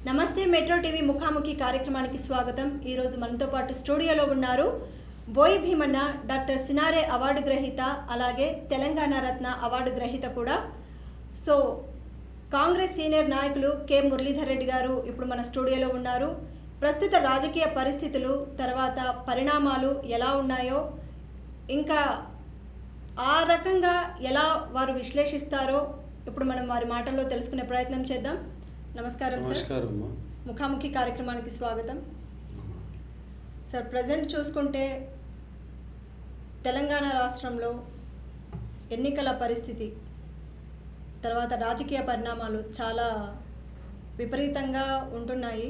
నమస్తే metro TV ముఖాముఖి కార్యక్రమానికి స్వాగతం. ఈరోజు మనతో పాటు స్టూడియోలో ఉన్నారు బోయి భీమన్న, డాక్టర్ సినారే అవార్డు గ్రహీత, అలాగే తెలంగాణ రత్న అవార్డు గ్రహీత కూడా. సో కాంగ్రెస్ సీనియర్ నాయకులు కె మురళీధర్ రెడ్డి గారు ఇప్పుడు మన స్టూడియోలో ఉన్నారు. ప్రస్తుత రాజకీయ పరిస్థితులు, తర్వాత పరిణామాలు ఎలా ఉన్నాయో, ఇంకా ఆ రకంగా ఎలా వారు విశ్లేషిస్తారో ఇప్పుడు మనం వారి మాటల్లో తెలుసుకునే ప్రయత్నం చేద్దాం. నమస్కారం సార్, ముఖాముఖి కార్యక్రమానికి స్వాగతం. సార్, ప్రజెంట్ చూసుకుంటే తెలంగాణ రాష్ట్రంలో ఎన్నికల పరిస్థితి, తర్వాత రాజకీయ పరిణామాలు చాలా విపరీతంగా ఉంటున్నాయి.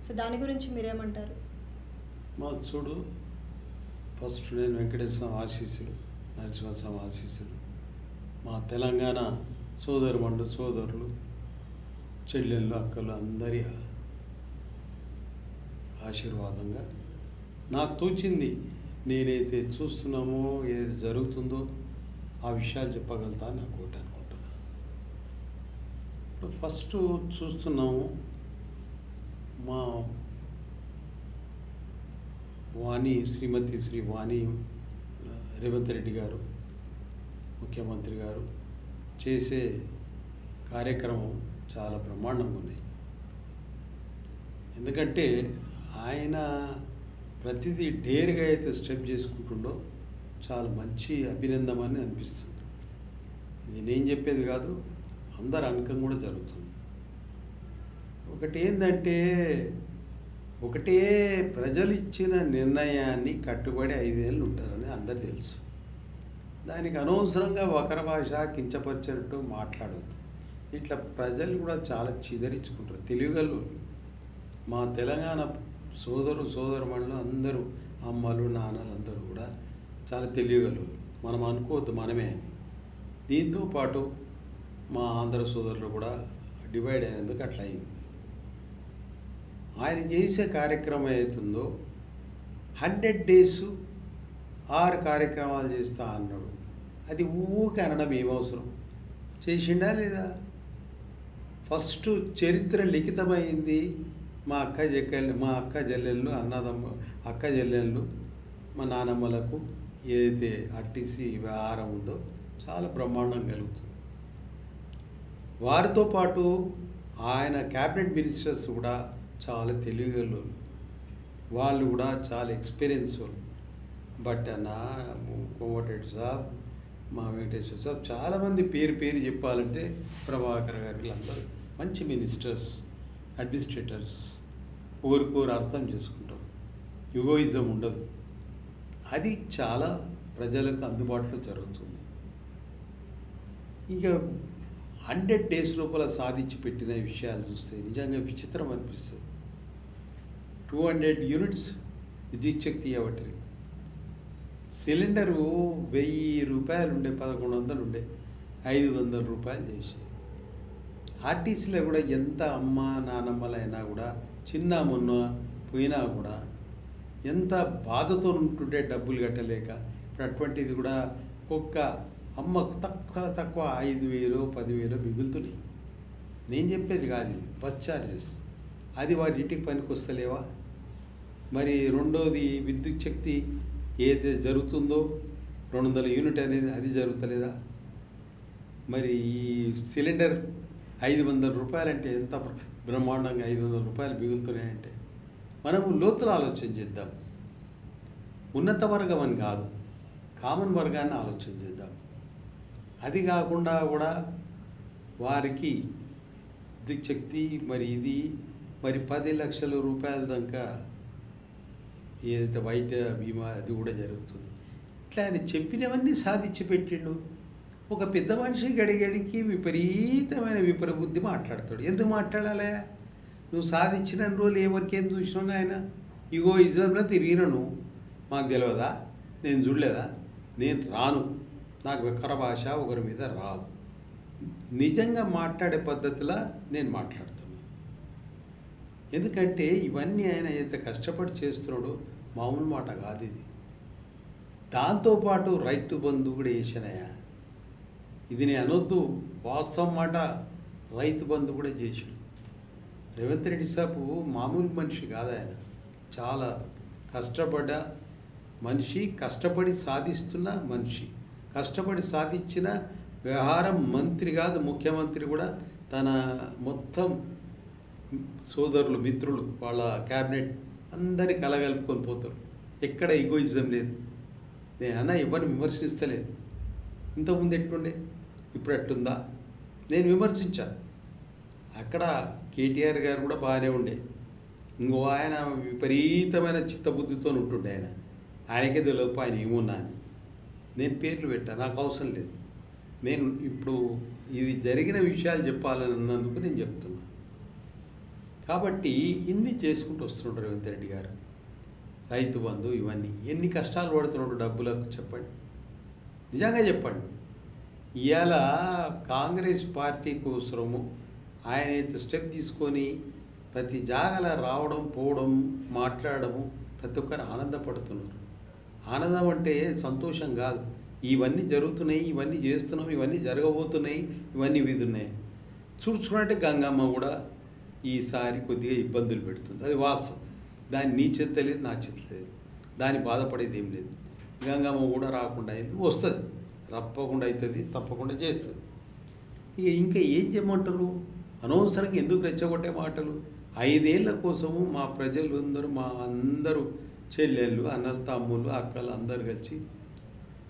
సో దాని గురించి మీరేమంటారు? మా చూడు, ఫస్ట్ నేను వెంకటేశ్వర ఆశీస్సులు, నరసింహస్వామి ఆశీస్సులు, మా తెలంగాణ సోదరులు, చెల్లెళ్ళు, అక్కలు అందరి ఆశీర్వాదంగా నాకు తోచింది, నేనైతే చూస్తున్నామో ఏది జరుగుతుందో ఆ విషయాలు చెప్పగలుగుతా నాకు ఒకటి అనుకుంటున్నా. ఇప్పుడు ఫస్ట్ చూస్తున్నాము, మా శ్రీ వాణి రేవంత్ రెడ్డి గారు, ముఖ్యమంత్రి గారు చేసే కార్యక్రమం చాలా బ్రహ్మాండంగా ఉన్నాయి. ఎందుకంటే ఆయన ప్రతిదీ డేర్గా అయితే స్టెప్ చేసుకుంటుండో చాలా మంచి అభినందనని అనిపిస్తుంది. ఇది నేను చెప్పేది కాదు, అందరు అనకం కూడా జరుగుతుంది. ఒకటి ఏంటంటే, ఒకటే ప్రజలు ఇచ్చిన నిర్ణయాన్ని కట్టుబడి 5 ఏళ్ళు ఉంటారని అందరు తెలుసు. దానికి అనవసరంగా వక్ర భాష కించపరిచినట్టు మాట్లాడద్దు. ఇట్లా ప్రజలు కూడా చాలా చిదరించుకుంటారు. తెలుగులో మా తెలంగాణ సోదరుమణులు అందరూ, అమ్మలు నాన్నలు అందరూ కూడా చాలా తెలియగలరు. మనం అనుకోవద్దు మనమే. దీంతో పాటు మా ఆంధ్ర సోదరులు కూడా డివైడ్ అయినందుకు అట్లా అయింది. ఆయన చేసే కార్యక్రమం అవుతుందో 100 days 6 కార్యక్రమాలు చేస్తా అన్నాడు. అది ఊరికే అనడం ఏమవసరం? చేసిండా లేదా? ఫస్ట్ చరిత్ర లిఖితమైంది. మా అక్క చెల్లెళ్ళు, అక్క చెల్లెళ్ళు, మా నానమ్మలకు ఏదైతే ఆర్టీసీ వ్యవహారం ఉందో చాలా బ్రహ్మాండం కలుగుతుంది. వారితో పాటు ఆయన క్యాబినెట్ మినిస్టర్స్ కూడా చాలా తెలివిగలు, వాళ్ళు కూడా చాలా ఎక్స్పీరియన్స్ వాళ్ళు. బట్ కోమటిరెడ్డి సాబ్, మా వెంకటేశ్వర సాబ్, చాలామంది పేరు చెప్పాలంటే ప్రభాకర్ గారు, వీళ్ళందరూ మంచి మినిస్టర్స్, అడ్మినిస్ట్రేటర్స్. ఒకరికొరు అర్థం చేసుకుంటారు, యుగోయిజం ఉండదు. అది చాలా ప్రజలకు అందుబాటులో జరుగుతుంది. ఇక 100 days లోపల సాధించి పెట్టిన విషయాలు చూస్తే నిజంగా విచిత్రం అనిపిస్తుంది. 200 units విద్యుత్ శక్తి ఇవ్వటి, సిలిండరు 1000 రూపాయలు ఉండే, 1100 ఉండే, 500 రూపాయలు చేసి. ఆర్టీసీలో కూడా ఎంత అమ్మ నానమ్మలైనా కూడా, చిన్న మొన్న పోయినా కూడా ఎంత బాధతో ఉంటుండే డబ్బులు కట్టలేక. ఇప్పుడు అటువంటిది కూడా ఒక్క అమ్మకు తక్కువ 5,000 10,000 మిగులుతున్నాయి. నేను చెప్పేది కాదు, బస్ ఛార్జెస్. అది వారి ఇంటికి పనికి వస్తలేవా? మరి రెండోది విద్యుత్ శక్తి ఏదైతే జరుగుతుందో 200 యూనిట్ అనేది, అది జరుగుతలేదా? మరి ఈ సిలిండర్ 500 రూపాయలంటే ఎంత బ్రహ్మాండంగా 500 రూపాయలు మిగులుతున్నాయంటే, మనము లోతులు ఆలోచన చేద్దాం. ఉన్నత వర్గం అని కాదు, కామన్ వర్గాన్ని ఆలోచన చేద్దాం. అది కాకుండా కూడా వారికి విద్యుత్ శక్తి మరి ఇది మరి 10 లక్షల రూపాయల దాకా ఏదైతే వైద్య బీమా అది కూడా జరుగుతుంది. ఇట్లా ఆయన చెప్పినవన్నీ సాధించి పెట్టిండు. ఒక పెద్ద మనిషి గడిగడికి విపరీతమైన విపరబుద్ధి మాట్లాడతాడు. ఎందుకు మాట్లాడాలి? నువ్వు సాధించిన రోజులు ఎవరికేం చూసినా ఆయన ఇగో ఇజంలో తిరిగినను, మాకు తెలియదా, నేను చూడలేదా, నేను రాను, నాకు వక్ర భాష ఒకరి మీద రాదు. నిజంగా మాట్లాడే పద్ధతిలో నేను మాట్లాడుతున్నాను. ఎందుకంటే ఇవన్నీ ఆయన అయితే కష్టపడి చేస్తున్నాడు, మామూలు మాట కాదు ఇది. దాంతోపాటు రైతు బంధు కూడా వేసినాయా, ఇది నేను అనొద్దు, వాస్తవం మాట. రైతు బంధు కూడా చేసాడు. రేవంత్ రెడ్డి సాబు మామూలు మనిషి కాదు ఆయన. చాలా కష్టపడ్డ మనిషి, కష్టపడి సాధిస్తున్న మనిషి, కష్టపడి సాధించిన వ్యవహారం మంత్రి కాదు ముఖ్యమంత్రి కూడా తన మొత్తం సోదరులు మిత్రులు వాళ్ళ క్యాబినెట్ అందరినీ కలగలుపుకొని పోతారు. ఎక్కడ ఈగోయిజం లేదు. నేను అన్న ఎవరిని విమర్శిస్తలేదు. ఇంతకుముందు ఎట్లుండే ఇప్పుడు ఎట్లుందా నేను విమర్శించాను. అక్కడ కేటీఆర్ గారు కూడా బాగానే ఉండే. ఇంకో ఆయన విపరీతమైన చిత్తబుద్ధితో ఉంటుండే. ఆయనకే తెలియదు ఆయన ఏమున్నా అని. నేను పేర్లు పెట్టాను, నాకు అవసరం లేదు. నేను ఇప్పుడు ఇది జరిగిన విషయాలు చెప్పాలని అన్నందుకు నేను చెప్తున్నా. కాబట్టి ఇన్ని చేసుకుంటూ వస్తున్నాడు రేవంత్ రెడ్డి గారు. రైతు బంధు ఇవన్నీ ఎన్ని కష్టాలు పడుతున్నాడు డబ్బులకు చెప్పండి, నిజంగా చెప్పండి. ఇవాళ కాంగ్రెస్ పార్టీ కోసము ఆయన స్టెప్ తీసుకొని ప్రతి జాగల రావడం పోవడం మాట్లాడము ప్రతి ఒక్కరు ఆనందపడుతున్నారు. ఆనందం అంటే సంతోషం కాదు. ఇవన్నీ జరుగుతున్నాయి, ఇవన్నీ చేస్తున్నాం, ఇవన్నీ జరగబోతున్నాయి, ఇవన్నీ విధున్నాయి. చూసుకున్నట్టే గంగమ్మ కూడా ఈసారి కొద్దిగా ఇబ్బందులు పెడుతుంది. అది వాస్తవం. దాని నీ చేత లేదు, నా చేత లేదు. దాన్ని బాధపడేది ఏం లేదు. గంగమ్మ కూడా రాకుండా అయింది, వస్తుంది, తప్పకుండా అవుతుంది, తప్పకుండా చేస్తుంది. ఇక ఇంకా ఏం చేయమంటారు? అనవసరంగా ఎందుకు రెచ్చగొట్టే మాటలు? 5 ఏళ్ల కోసము మా ప్రజలు అందరూ, మా అందరూ చెల్లెళ్ళు, అన్నలు, తమ్ముళ్ళు, అక్కలు అందరు కలిసి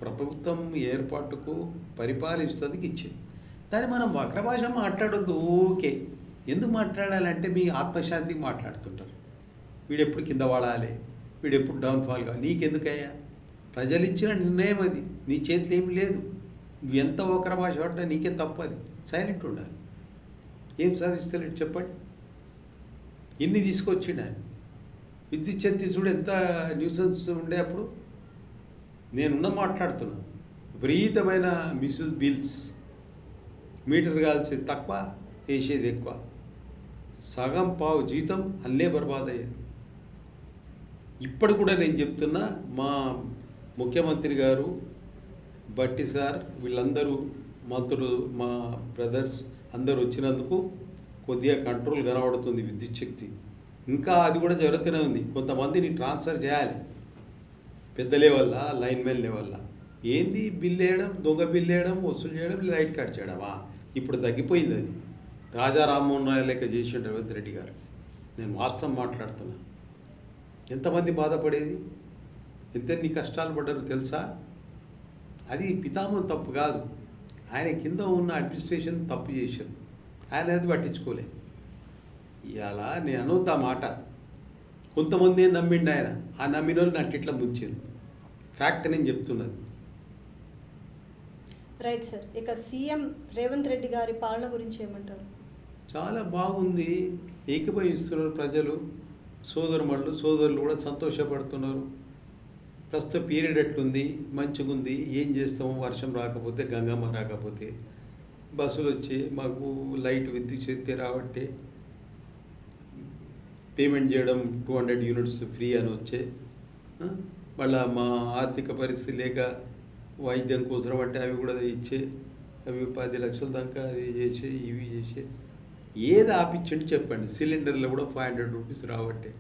ప్రభుత్వం ఏర్పాటుకు పరిపాలిస్తుంది ఇచ్చింది. దాన్ని మనం వక్ర భాష మాట్లాడొద్దు. ఓకే, ఎందుకు మాట్లాడాలంటే మీ ఆత్మశాంతికి మాట్లాడుతుంటారు. వీడెప్పుడు కింద వాడాలి, వీడెప్పుడు డౌన్ఫాల్ కావాలి. నీకెందుకయ్యా? ప్రజలు ఇచ్చిన నిర్ణయం అది, నీ చేతిలో ఏమి లేదు. నువ్వు ఎంత వక్ర భాష పడ్డా నీకే తప్పది. సైలెంట్ ఉండాలి. ఏం సాధిస్తలేడు చెప్పండి. ఇన్ని తీసుకొచ్చిండు ఆయన. విద్యుత్ శక్తి చూడు ఎంత న్యూసెన్స్ ఉండే అప్పుడు. నేనున్న మాట్లాడుతున్నా. విపరీతమైన మిస్యూజ్ బిల్స్, మీటర్ కాల్సేది తక్కువ, వేసేది ఎక్కువ. సగం పావు జీతం అల్లే బర్బాద్ అయ్యేది. ఇప్పుడు కూడా నేను చెప్తున్నా, మా ముఖ్యమంత్రి గారు, బట్టి సార్, వీళ్ళందరూ మంత్రులు, మా బ్రదర్స్ అందరూ వచ్చినందుకు కొద్దిగా కంట్రోల్ కనబడుతుంది విద్యుత్ శక్తి. ఇంకా అది కూడా జరుగుతూనే ఉంది. కొంతమందిని ట్రాన్స్ఫర్ చేయాలి పెద్ద లెవెల్లా, లైన్మెన్ లెవెల్లా. ఏంది బిల్లు వేయడం, దొంగ బిల్లు వేయడం, వసూలు చేయడం, లైట్ కట్ చేయడమా? ఇప్పుడు తగ్గిపోయింది అది. రాజా రామ్మోహన్ రాయ్ లెక్క చేసిండు రేవంత్ రెడ్డి గారు. నేను వాస్తవం మాట్లాడుతున్నా. ఎంతమంది బాధపడేది, ఎంతెన్ని కష్టాలు పడ్డారు తెలుసా? అది పితామహం తప్పు కాదు, ఆయన కింద ఉన్న అడ్మినిస్ట్రేషన్ తప్పు చేశారు. ఆయన అది పట్టించుకోలే. ఇవాళ నేను అనవుతా మాట, కొంతమంది నమ్మిండు ఆయన. ఆ నమ్మిన వాళ్ళు నాకు ఇట్లా ముంచింది. ఫ్యాక్ట్ నేను చెప్తున్నది. Right sir. ఇక సీఎం రేవంత్ రెడ్డి గారి పాలన గురించి ఏమంటారు? చాలా బాగుంది, ఏకీభవిస్తున్నారు ప్రజలు, సోదరుమళ్ళు సోదరులు కూడా సంతోషపడుతున్నారు. ప్రస్తుత పీరియడ్ ఎట్లుంది, మంచిగుంది. ఏం చేస్తాము, వర్షం రాకపోతే, గంగమ్మ రాకపోతే, బస్సులు వచ్చి మాకు లైట్ విద్యుత్ శక్తి రాబట్టే పేమెంట్ చేయడం 200 యూనిట్స్ ఫ్రీ అని వచ్చే. మళ్ళీ మా ఆర్థిక పరిస్థితి లేక వైద్యం కోసం అంటే అవి కూడా ఇచ్చే, అవి 10 లక్షల దాకా అది చేసే, ఇవి చేసే. ఏది ఆపించండి చెప్పండి. సిలిండర్లో కూడా 500 రూపీస్ రాబట్టే.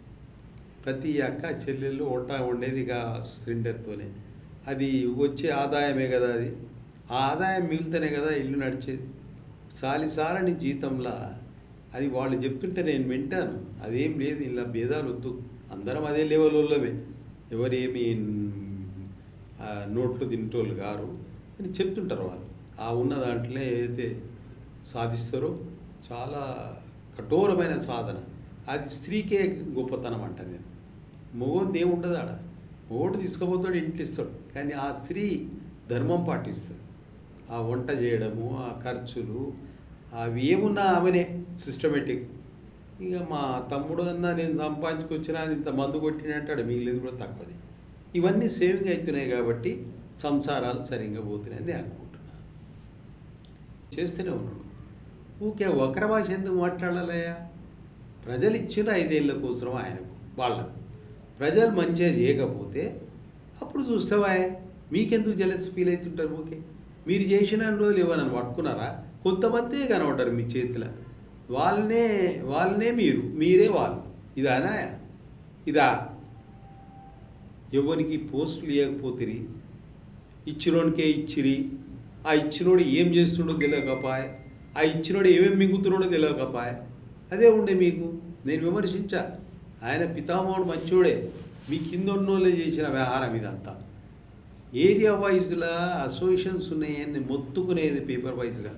ప్రతి అక్క చెల్లెళ్ళు వంట వండేది ఇక సిలిండర్తోనే. అది వచ్చే ఆదాయమే కదా అది. ఆ ఆదాయం మిగిలితేనే కదా ఇల్లు నడిచేది. సాలిసాలని జీతంలా అది వాళ్ళు చెప్తుంటే నేను వింటాను. అదేం లేదు, ఇలా భేదాలు వద్దు, అందరం అదే లెవెల్లోవే, ఎవరేమి నోట్లు తింటోళ్ళు గారు అని చెప్తుంటారు వాళ్ళు. ఆ ఉన్న దాంట్లో ఏదైతే సాధిస్తారో చాలా కఠోరమైన సాధన. అది స్త్రీకే గొప్పతనం అంట. నేను మగోడిది ఏముండదు ఆడ. మగోడు తీసుకుపోతాడు, ఇంట్లో ఇస్తాడు. కానీ ఆ స్త్రీ ధర్మం పాటిస్తుంది. ఆ వంట చేయడము, ఆ ఖర్చులు, అవి ఏమున్నా ఆమెనే సిస్టమేటిక్. ఇక మా తమ్ముడు అన్నా నేను సంపాదించుకొచ్చినా ఇంత మందు కొట్టినంటాడు, మిగిలేదు కూడా తక్కువది. ఇవన్నీ సేవింగ్ అవుతున్నాయి కాబట్టి సంసారాలు సరిగ్గా పోతున్నాయని నేను అనుకుంటున్నాను. చేస్తూనే ఉన్నాడు. ఊకే వక్ర భాష ఎందుకు మాట్లాడాలయ్యా? ప్రజలు ఇచ్చిన 5 ఏళ్ళ కోసం ఆయనకు, వాళ్ళకు ప్రజలు మంచిగా చేయకపోతే అప్పుడు చూస్తావా? మీకెందుకు జెలస్ ఫీల్ అవుతుంటారు? ఓకే, మీరు చేసిన రోజులు ఏమన్నా పట్టుకున్నారా? కొంతమందే కనబడ్డారు మీ చేతిలో. వాళ్ళనే మీరే వాళ్ళు. ఇదానా? ఇదా? ఎవరికి పోస్టులు ఇవ్వకపోతే ఇచ్చినోనికే ఇచ్చిరి. ఆ ఇచ్చినోడు ఏం చేస్తున్నాడో తెలియకపాయే, ఆ ఇచ్చినోడు ఏమేమి మింగుతున్నాడో తెలియకపాయే. అదే ఉండే మీకు. నేను విమర్శించా. ఆయన పితామహుడు మంచోడే, మీ కింద ఉన్నోళ్ళే చేసిన వ్యవహారం ఇదంతా. ఏరియా వైజ్లా అసోసియేషన్స్ ఉన్నాయని మొత్తుకునేది పేపర్ వైజ్గా,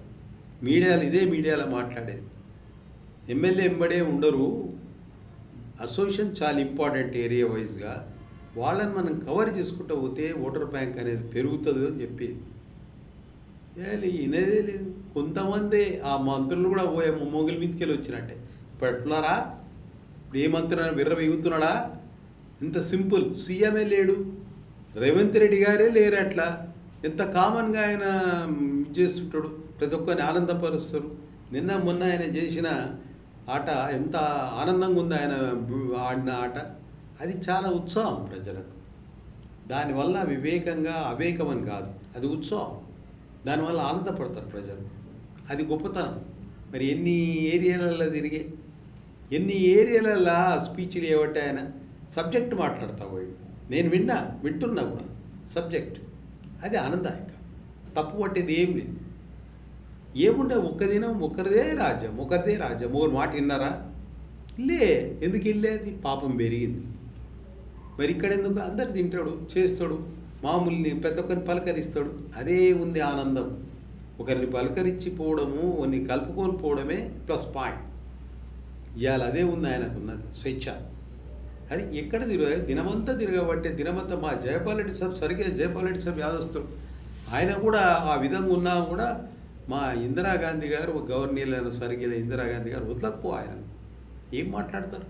మీడియాలో ఇదే మీడియాలో మాట్లాడేది. ఎమ్మెల్యే ఎంబడే ఉండరు, అసోసియేషన్ చాలా ఇంపార్టెంట్ ఏరియా వైజ్గా, వాళ్ళని మనం కవర్ చేసుకుంటూ పోతే ఓటర్ బ్యాంక్ అనేది పెరుగుతుంది అని చెప్పేది. వినేదే లేదు. కొంతమంది ఆ మంత్రులు కూడా పోయే మొగిలి మీదకెళ్ళి వచ్చినట్టే. ఇప్పుడు ఎట్లున్నారా? ఇప్పుడు ఏ మంత్రి విర్ర మిగుతున్నాడా? ఇంత సింపుల్. సీఎంఏ లేడు, రేవంత్ రెడ్డి గారే లేరు. అట్లా ఎంత కామన్గా ఆయన చేస్తుంటాడు, ప్రతి ఒక్కరిని ఆనందపరుస్తారు. నిన్న మొన్న ఆయన చేసిన ఆట ఎంత ఆనందంగా ఉంది, ఆయన ఆడిన ఆట. అది చాలా ఉత్సాహం ప్రజలకు. దానివల్ల వివేకంగా అవేకం అని కాదు, అది ఉత్సాహం. దానివల్ల ఆనందపడతారు ప్రజలు. అది గొప్పతనం. మరి ఎన్ని ఏరియాలలో తిరిగే, ఎన్ని ఏరియాలలో స్పీచ్లు ఏవట్టే ఆయన సబ్జెక్ట్ మాట్లాడతా పోయి. నేను వింటున్నా కూడా సబ్జెక్ట్. అది ఆనందదాయక. తప్పు పట్టేది ఏం లేదు. ఏముండే ఒక్క దినం ఒకరిదే రాజ్యం. ఒకరి మాట విన్నారా? లే. ఎందుకు వెళ్ళేది? పాపం పెరిగింది. మరి ఇక్కడ ఎందుకు? అందరు తింటాడు, చేస్తాడు, మామూలుని ప్రతి ఒక్కరిని పలకరిస్తాడు. అదే ఉంది ఆనందం. ఒకరిని పలకరించిపోవడము, కొన్ని కలుపుకొని పోవడమే ప్లస్ పాయింట్. ఇవాళ అదే ఉంది ఆయనకున్నది, స్వేచ్ఛ. అది ఎక్కడ దినమంతా తిరగబట్టే దినమంతా మా జయపాల్ రెడ్డి సాబ్ సరిగ్గా జయపాల్ రెడ్డి సాబ్ యాదొస్తాడు. ఆయన కూడా ఆ విధంగా ఉన్నా కూడా మా ఇందిరాగాంధీ గారు, గవర్నర్లను సరిగ్గా ఇందిరాగాంధీ గారు వదలకపో. ఆయన ఏం మాట్లాడతారు?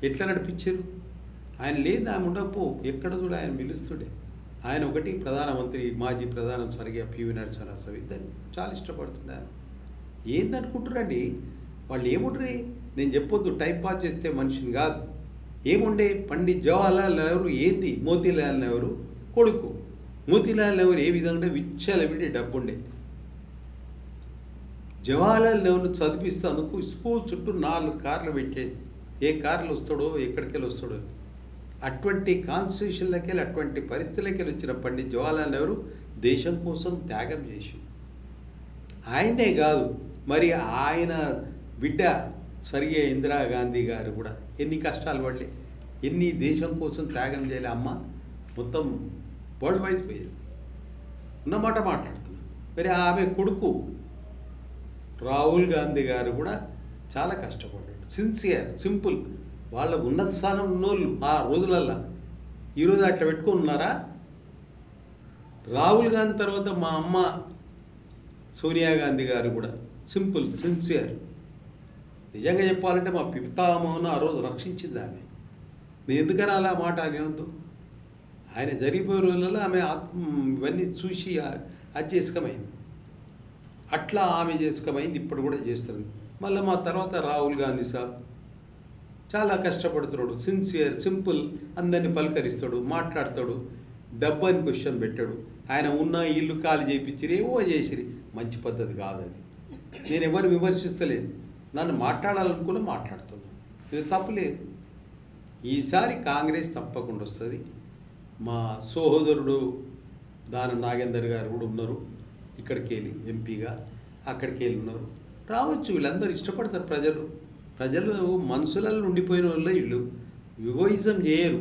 ఎట్లా నడిపించారు? ఆయన లేదు, ఆమె ఉండకపో. ఎక్కడ చూడ ఆయన పిలుస్తుండే. ఆయన ఒకటి ప్రధానమంత్రి, మాజీ ప్రధానం సరిగ్గా పివి నరసింహారావు ఇద్దరు చాలా ఇష్టపడుతుంది ఆయన. ఏందనుకుంటారండి వాళ్ళు? ఏముండ్రి? నేను చెప్పొద్దు, టైం పాస్ చేస్తే మనిషిని కాదు. ఏముండే? పండిత్ జవహర్లాల్ నెహ్రూ ఏంది? మోతీలాల్ నెహ్రూ కొడుకు. మోతీలాల్ నెహ్రూ ఏ విధంగా విచ్చలవిడి డబ్బుండే. జవహర్లాల్ నెహ్రూ చదివిస్తేందుకు స్కూల్ చుట్టూ 4 కార్లు పెట్టేది. ఏ కార్లు వస్తాడో, ఎక్కడికి వెళ్ళి వస్తాడో. అటువంటి కాన్స్టిట్యూషన్లకి వెళ్ళి, అటువంటి పరిస్థితులకి వెళ్ళి వచ్చిన పండిత్ జవహర్లాల్ నెహ్రూ దేశం కోసం త్యాగం చేసి, ఆయనే కాదు మరి ఆయన బిడ్డ సరిగే ఇందిరాగాంధీ గారు కూడా ఎన్ని కష్టాలు పడలే, ఎన్ని దేశం కోసం త్యాగం చేయలే. అమ్మ మొత్తం వరల్డ్ వైజ్ పోయేది. ఉన్నమాట మాట్లాడుతున్నా. మరి ఆమె కొడుకు రాహుల్ గాంధీ గారు కూడా చాలా కష్టపడ్డాడు. Sincere, simple. వాళ్ళ ఉన్నత స్థానం ఉన్నోళ్ళు ఆ రోజులల్లో ఈరోజు అట్లా పెట్టుకొని ఉన్నారా? రాహుల్ గాంధీ తర్వాత మా అమ్మ సోనియా గాంధీ గారు కూడా సింపుల్, సిన్సియర్. నిజంగా చెప్పాలంటే మా పితామహను ఆ రోజు రక్షించింది ఆమె. నేను ఎందుకని అలా మాట అనేవద్దు. ఆయన జరిగిపోయే రోజులలో ఆమె ఇవన్నీ చూసి అది చేసుకోమైంది. అట్లా ఆమె చేసుకోమైంది, ఇప్పుడు కూడా చేస్తుంది. మళ్ళీ మా తర్వాత రాహుల్ గాంధీ సాబ్ చాలా కష్టపడుతున్నాడు, సిన్సియర్, సింపుల్. అందరినీ పలకరిస్తాడు, మాట్లాడతాడు. డబ్బని క్వశ్చన్ పెట్టాడు. ఆయన ఉన్న ఇల్లు ఖాళీ చేయించిరి, ఏవో చేసిరి. మంచి పద్ధతి కాదు అది. నేను ఎవరు విమర్శిస్తలేదు, నన్ను మాట్లాడాలనుకుని మాట్లాడుతున్నాను. ఇది తప్పులేదు. ఈసారి కాంగ్రెస్ తప్పకుండా వస్తుంది. మా సోదరుడు దానం నాగేందర్ గారు కూడా ఉన్నారు, ఇక్కడికి వెళ్ళి ఎంపీగా అక్కడికి వెళ్ళి ఉన్నారు. రావచ్చు, వీళ్ళందరూ ఇష్టపడతారు ప్రజలు మనసులలో ఉండిపోయిన వాళ్ళు. వీళ్ళు ఈగోయిజం చేయరు.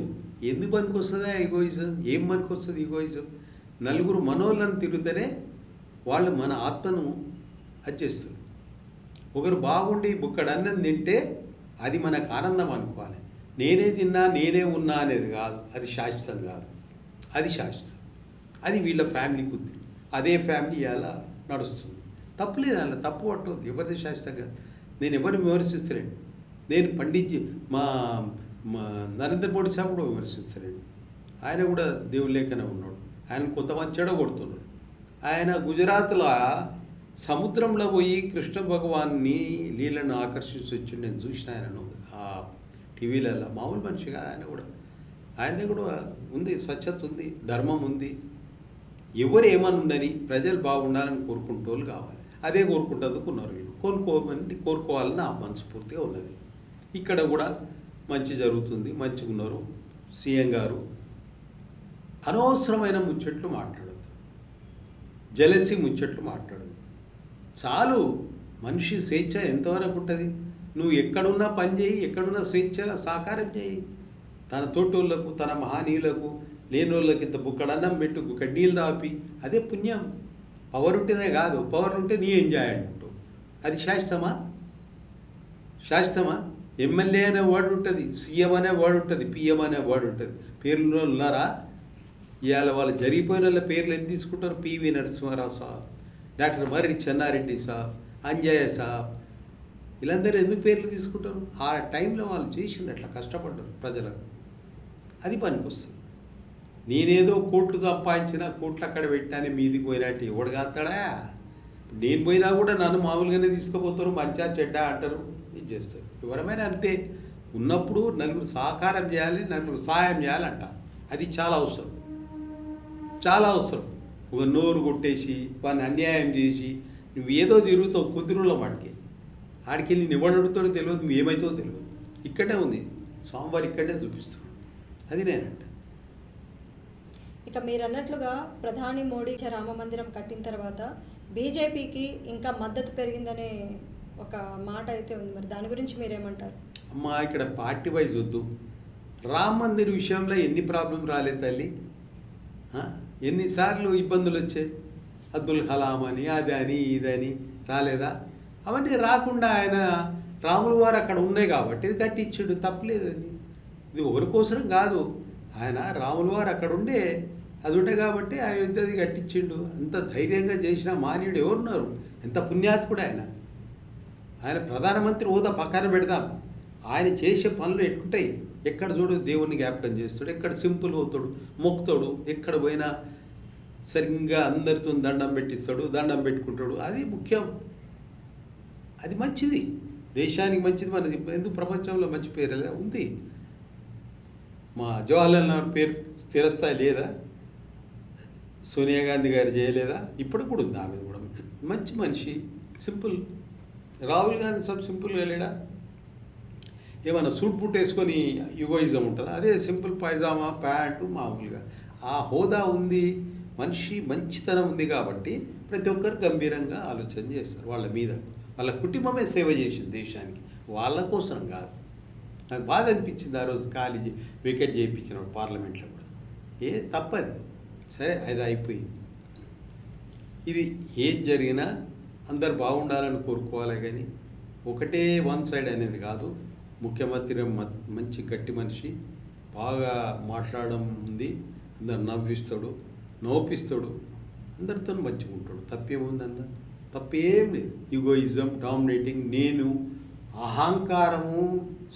ఎందుకు పనికి వస్తుందా ఈగోయిజం? ఏం పనికి వస్తుంది ఈగోయిజం? నలుగురు మనోళ్ళని తిరిగితేనే వాళ్ళు మన ఆత్మను అచ్చేస్తారు. ఒకరు బాగుండి బుక్కడు అన్నం తింటే అది మనకు ఆనందం అనుకోవాలి. నేనే తిన్నా నేనే ఉన్నా అనేది కాదు, అది శాశ్వతం కాదు. అది శాశ్వతం. అది వీళ్ళ ఫ్యామిలీకి ఉంది. అదే ఫ్యామిలీ ఇలా నడుస్తుంది. తప్పులేదు, అలా తప్పు పట్టదు. ఎవరిది శాశ్వతంగా నేను ఎవరిని విమర్శిస్తలేను. నేను పండించి మా నరేంద్ర మోడీ సాబ్ కూడా విమర్శిస్తలేడు. ఆయన కూడా దేవుని లేఖనే ఉన్నాడు. ఆయన కొంతమంది చెడగొడుతున్నాడు. ఆయన గుజరాత్లో సముద్రంలో పోయి కృష్ణ భగవాన్ని నీళ్ళను ఆకర్షించి వచ్చి నేను చూసిన ఆయనను ఆ టీవీలలో. మామూలు మనిషిగా ఆయన కూడా, ఆయనదే కూడా ఉంది, స్వచ్ఛత ఉంది, ధర్మం ఉంది. ఎవరు ఏమని ఉండని ప్రజలు బాగుండాలని కోరుకుంటూ కావాలి. అదే కోరుకుంటేందుకు ఉన్నారు వీళ్ళు. కోరుకోవాలని నా మనస్ఫూర్తిగా ఉన్నది. ఇక్కడ కూడా మంచి జరుగుతుంది, మంచిగా ఉన్నారు. సీఎం గారు అనవసరమైన ముచ్చట్లు మాట్లాడదు, జెలసీ ముచ్చట్లు మాట్లాడదు. చాలు. మనిషి స్వేచ్ఛ ఎంతవరకు ఉంటుంది? నువ్వు ఎక్కడున్నా పని చేయి, ఎక్కడున్నా స్వేచ్ఛగా సాకారం చేయి. తన తోటోళ్లకు, తన మహనీయులకు, లేని వాళ్ళకి ఇంత బుక్కడన్నం పెట్టు, నీళ్ళు దాపి, అదే పుణ్యం. పవర్ ఉంటేనే కాదు, పవర్ ఉంటే నీ ఎంజాయ్ అంటుంటావు. అది శాశ్వతమా? శాశ్వతమా? ఎమ్మెల్యే అనే వర్డ్ ఉంటుంది, సీఎం అనే వర్డ్ ఉంటుంది, పిఎం అనే వర్డ్ ఉంటుంది. పేర్లు ఉన్నారా? ఇవాళ వాళ్ళు జరిగిపోయిన వాళ్ళ పేర్లు ఎందుకు తీసుకుంటారు? పివి నరసింహారావు సాబ్, డాక్టర్ మర్రి చెన్నారెడ్డి సాబ్, అంజయ్య సాబ్, వీళ్ళందరూ ఎందుకు పేర్లు తీసుకుంటారు? ఆ టైంలో వాళ్ళు చేసినట్లా కష్టపడ్డారు ప్రజలకు. అది పనికొస్తుంది. నేనేదో కోట్లు సంపాదించిన, కోట్లు అక్కడ పెట్టానే మీదికి పోయినట్టు ఎవడు కాస్తాడా? నేను పోయినా కూడా నన్ను మామూలుగానే తీసుకుపోతారు, మంచిగా చెడ్డ అంటారు, ఇది చేస్తారు. ఎవరమైనా అంతే. ఉన్నప్పుడు నలుగురు సహకారం చేయాలి, నలుగురు సహాయం చేయాలంట. అది చాలా అవసరం, చాలా అవసరం. ఒక నోరు కొట్టేసి వాడిని అన్యాయం చేసి నువ్వు ఏదో తిరుగుతావు కుదురులో వాడికి, ఆడికి నేను ఎవడడుగుతాడో తెలియదు, నువ్వు ఏమవుతావో తెలియదు. ఇక్కడే ఉంది స్వామివారి, ఇక్కడే చూపిస్తాడు. అది నేనంట. ఇక మీరు అన్నట్లుగా ప్రధాని మోడీ రామ మందిరం కట్టిన తర్వాత బీజేపీకి ఇంకా మద్దతు పెరిగిందనే ఒక మాట అయితే ఉంది. మరి దాని గురించి మీరేమంటారు? అమ్మా, ఇక్కడ పార్టీ వైజ్ వద్దు. రామ్ మందిర్ విషయంలో ఎన్ని ప్రాబ్లం రాలేదు తల్లి? ఎన్నిసార్లు ఇబ్బందులు వచ్చాయి? అబ్దుల్ కలాం అని, అదని ఇదని రాలేదా? అవన్నీ రాకుండా ఆయన రాముల వారు అక్కడ ఉన్నాయి కాబట్టి ఇది కట్టించాడు, తప్పలేదు. అది ఇది ఒకరి కోసరం కాదు. ఆయన రాముల వారు అక్కడ ఉండే, అది ఉండే కాబట్టి అయోధ్యది కట్టించిండు. అంత ధైర్యంగా చేసిన మానవుడు ఎవరున్నారు? ఎంత పుణ్యాత్ముడు ఆయన. ఆయన ప్రధానమంత్రి హోదా పక్కన పెడదాం, ఆయన చేసే పనులు ఎట్లుంటాయి? ఎక్కడ చూడు దేవుణ్ణి జ్ఞాపకం చేస్తాడు, ఎక్కడ సింపుల్ అవుతాడు, మొక్కుతాడు, ఎక్కడ పోయినా సరిగ్గా అందరితో దండం పెట్టిస్తాడు, దండం పెట్టుకుంటాడు. అది ముఖ్యం, అది మంచిది, దేశానికి మంచిది. మనది ఎందుకు ప్రపంచంలో మంచి పేరు ఉంది. మా జవహర్లాల్ నెహ్రూ పేరు స్థిరస్థాయి లేదా? సోనియా గాంధీ గారు చేయలేదా? ఇప్పుడు కూడా ఉంది ఆమె కూడా. మంచి మనిషి, సింపుల్. రాహుల్ గాంధీ సబ్ సింపుల్గా లేడా? ఏమన్నా సూట్ బూట్ వేసుకొని యుగోయిజం ఉంటుందా? అదే సింపుల్ పైజామా ప్యాంటు మామూలుగా. ఆ హోదా ఉంది, మనిషి మంచితనం ఉంది కాబట్టి ప్రతి ఒక్కరు గంభీరంగా ఆలోచన చేస్తారు వాళ్ళ మీద. వాళ్ళ కుటుంబమే సేవ చేసింది దేశానికి, వాళ్ళ కోసం కాదు. నాకు బాధ అనిపించింది ఆ రోజు కాలేజీ వికెట్ చేయించిన పార్లమెంట్లో కూడా. తప్పది. సరే, అది అయిపోయింది. ఇది ఏది జరిగినా అందరు బాగుండాలని కోరుకోవాలి కానీ ఒకటే వన్ సైడ్ అనేది కాదు. ముఖ్యమంత్రి మంచి గట్టి మనిషి, బాగా మాట్లాడడం ఉంది, అందరు నవ్విస్తాడు, నవ్విస్తాడు, అందరితో మంచిగా ఉంటాడు. తప్పేముందన్న? తప్పేం లేదు. ఈగోయిజం, డామినేటింగ్, నేను అహంకారము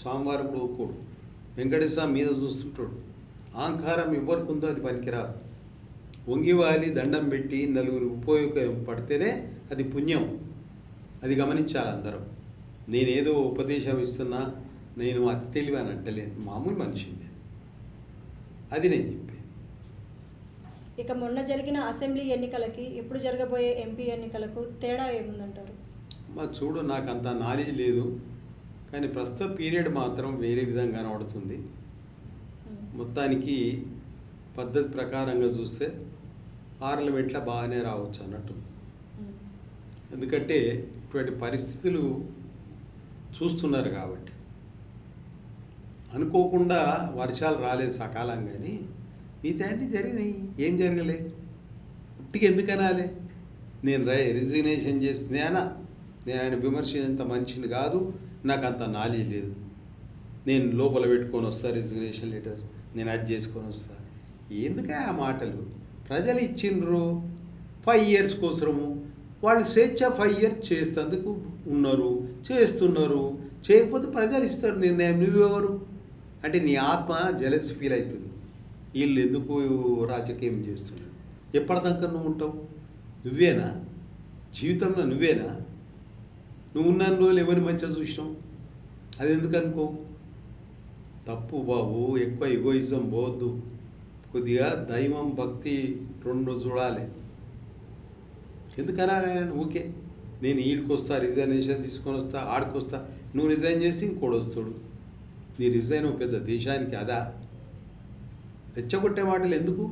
స్వామివారు కూడా ఒప్పుకోడు. వెంకటేశ్వర స్వామి మీద చూస్తుంటాడు. అహంకారం ఎవరికి ఉందో అది పనికిరాదు. వంగివాలి, దండం పెట్టి నలుగురు ఉపయోగపడితేనే అది పుణ్యం. అది గమనించాలి అందరం. నేనేదో ఉపదేశం ఇస్తున్నా, నేను అతి తెలివి అని అంటలేను, మామూలు మనిషిని. అది నేను చెప్పేది. ఇక మొన్న జరిగిన అసెంబ్లీ ఎన్నికలకి ఇప్పుడు జరగబోయే ఎంపీ ఎన్నికలకు తేడా ఏముందంటారు? చూడు, నాకు అంత నాలెడ్జ్ లేదు కానీ ప్రస్తుత పీరియడ్ మాత్రం వేరే విధంగా కనబడుతుంది. మొత్తానికి పద్ధతి ప్రకారంగా చూస్తే పార్లమెంట్లో బాగానే రావచ్చు అన్నట్టు. ఎందుకంటే ఇటువంటి పరిస్థితులు చూస్తున్నారు కాబట్టి. అనుకోకుండా వర్షాలు రాలేదు సకాలం, కానీ మిగతా అన్నీ జరిగినాయి. ఏం జరగలే? పుట్టికి ఎందుకు అనాలి? నేను రిజిగ్నేషన్ చేస్తున్నానా? నేను ఆయన విమర్శించేంత మనిషిని కాదు, నాకు అంత నాలెడ్జ్ లేదు. నేను లోపల పెట్టుకొని వస్తా రిజిగ్నేషన్ లెటర్, నేను అది చేసుకొని వస్తా. ఎందుకే ఆ మాటలు? ప్రజలు ఇచ్చిండ్రు 5 years కోసము, వాళ్ళు స్వేచ్ఛ 5 years చేస్తేందుకు ఉన్నారు, చేస్తున్నారు. చేయకపోతే ప్రజలు ఇస్తారు నిర్ణయం. నువ్వెవరు అంటే నీ ఆత్మ జెలస్ ఫీల్ అవుతుంది. వీళ్ళు ఎందుకు రాజకీయం చేస్తున్నారు? ఎప్పటిదాకా నువ్వు ఉంటావు? నువ్వేనా జీవితంలో? నువ్వేనా? నువ్వు ఉన్న రోజులు ఎవరిని మంచిగా చూసినావు? అది ఎందుకు అనుకో? తప్పు బాబు. ఎక్కువ ఎగోయిజం పోవద్దు. కొద్దిగా దైవం భక్తి 2 చూడాలి. ఎందుకనాలి? ఊకే నేను ఈడికొస్తా రిజైనేషన్ తీసుకొని వస్తా ఆడికొస్తా, నువ్వు రిజైన్ చేసి ఇంకోడు వస్తాడు. నీ రిజైన్ పెద్ద దేశానికి అదా? రెచ్చగొట్టే మాటలు ఎందుకు?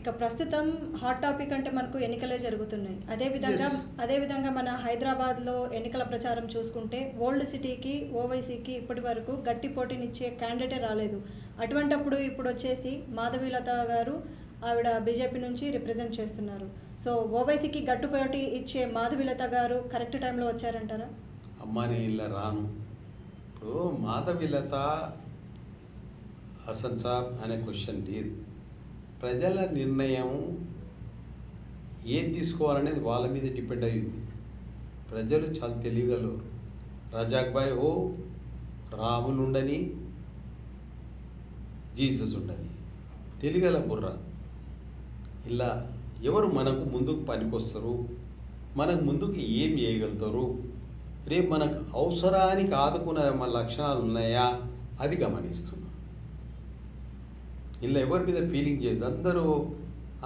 ఇక ప్రస్తుతం హాట్ టాపిక్ అంటే మనకు ఎన్నికలే జరుగుతున్నాయి. అదేవిధంగా మన హైదరాబాద్లో ఎన్నికల ప్రచారం చూసుకుంటే ఓల్డ్ సిటీకి ఓవైసీకి ఇప్పటి వరకు గట్టి పోటీనిచ్చే క్యాండిడేటే రాలేదు. అటువంటప్పుడు ఇప్పుడు వచ్చేసి మాధవీలత గారు ఆవిడ బీజేపీ నుంచి రిప్రజెంట్ చేస్తున్నారు. సో ఓవైసీకి గట్టు పోటీ ఇచ్చే మాధవీలత గారు కరెక్ట్ టైంలో వచ్చారంటారా? అమ్మ నేను ఇలా రాను. ఇప్పుడు మాధవీలత హసన్ సాబ్ అనే క్వశ్చన్ లేదు. ప్రజల నిర్ణయం ఏం తీసుకోవాలనేది వాళ్ళ మీద డిపెండ్ అయ్యింది. ప్రజలు చాలా తెలియగలరు. రజాక్ భాయ్ ఓ రాములు ఉండని జీసస్ ఉండని తెలియగల బుర్ర. ఇలా ఎవరు మనకు ముందుకు పనికొస్తారు, మనకు ముందుకు ఏం చేయగలుగుతారు, రేపు మనకు అవసరానికి ఆదుకునే మన లక్షణాలు ఉన్నాయా అది గమనిస్తున్నాం. ఇలా ఎవరి మీద ఫీలింగ్ చేయదు. అందరూ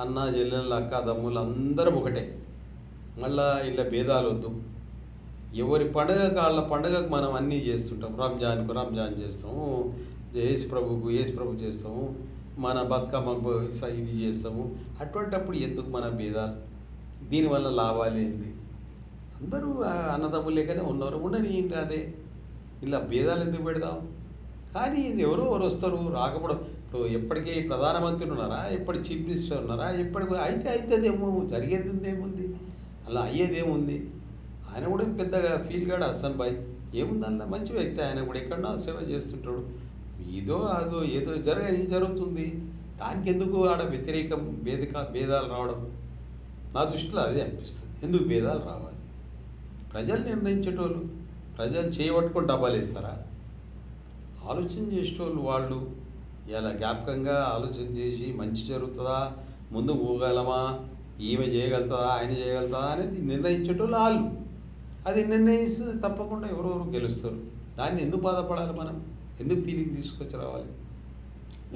అన్న చెల్లెళ్ళు అక్క తమ్ముళ్ళు అందరం ఒకటే. మళ్ళా ఇలా భేదాలు వద్దు. ఎవరి పండగకు వాళ్ళ పండగకు మనం అన్నీ చేస్తుంటాం. రంజాన్కు రంజాన్ చేస్తాము, యేసు ప్రభు చేస్తాము, మన బతుకమ్మకు ఇది చేస్తాము. అటువంటిప్పుడు ఎందుకు మన భేదాలు? దీనివల్ల లాభాలు ఏంటి? అందరూ అన్నదమ్ములేకనే ఉన్నారు, ఉండని ఏంటి అదే. ఇలా భేదాలు ఎందుకు పెడదాం? కానీ ఎవరో వస్తారు రాకపోవడం. ఇప్పుడు ఎప్పటికీ ప్రధానమంత్రి ఉన్నారా, ఎప్పటి చీఫ్ మినిస్టర్ ఉన్నారా, ఎప్పటికి అవుతుందేమో, జరిగేది ఏముంది, అలా అయ్యేదేముంది? ఆయన కూడా పెద్దగా ఫీల్ కాడు హసన్ భాయ్. ఏముంది అలా మంచి వ్యక్తి, ఆయన కూడా ఎక్కడన్నా సేవ చేస్తుంటాడు. ఏదో జరుగుతుంది. దానికి ఎందుకు ఆడ వ్యతిరేకం భేదాలు రావడం? నా దృష్టిలో అదే అనిపిస్తుంది. ఎందుకు భేదాలు రావాలి? ప్రజలు నిర్ణయించేటోళ్ళు, ప్రజలు చేయబట్టుకొని డబ్బాలు వేస్తారా? ఆలోచన చేసేటోళ్ళు వాళ్ళు ఇలా జ్ఞాపకంగా ఆలోచన చేసి మంచి జరుగుతుందా, ముందు పోగలమా, ఈమె చేయగలుగుతుందా, ఆయన చేయగలుగుతుందా అనేది నిర్ణయించేటోళ్ళు వాళ్ళు. అది నిర్ణయిస్తే తప్పకుండా ఎవరెవరు గెలుస్తారు. దాన్ని ఎందుకు బాధపడాలి మనం? ఎందుకు ఫీలింగ్ తీసుకొచ్చి రావాలి?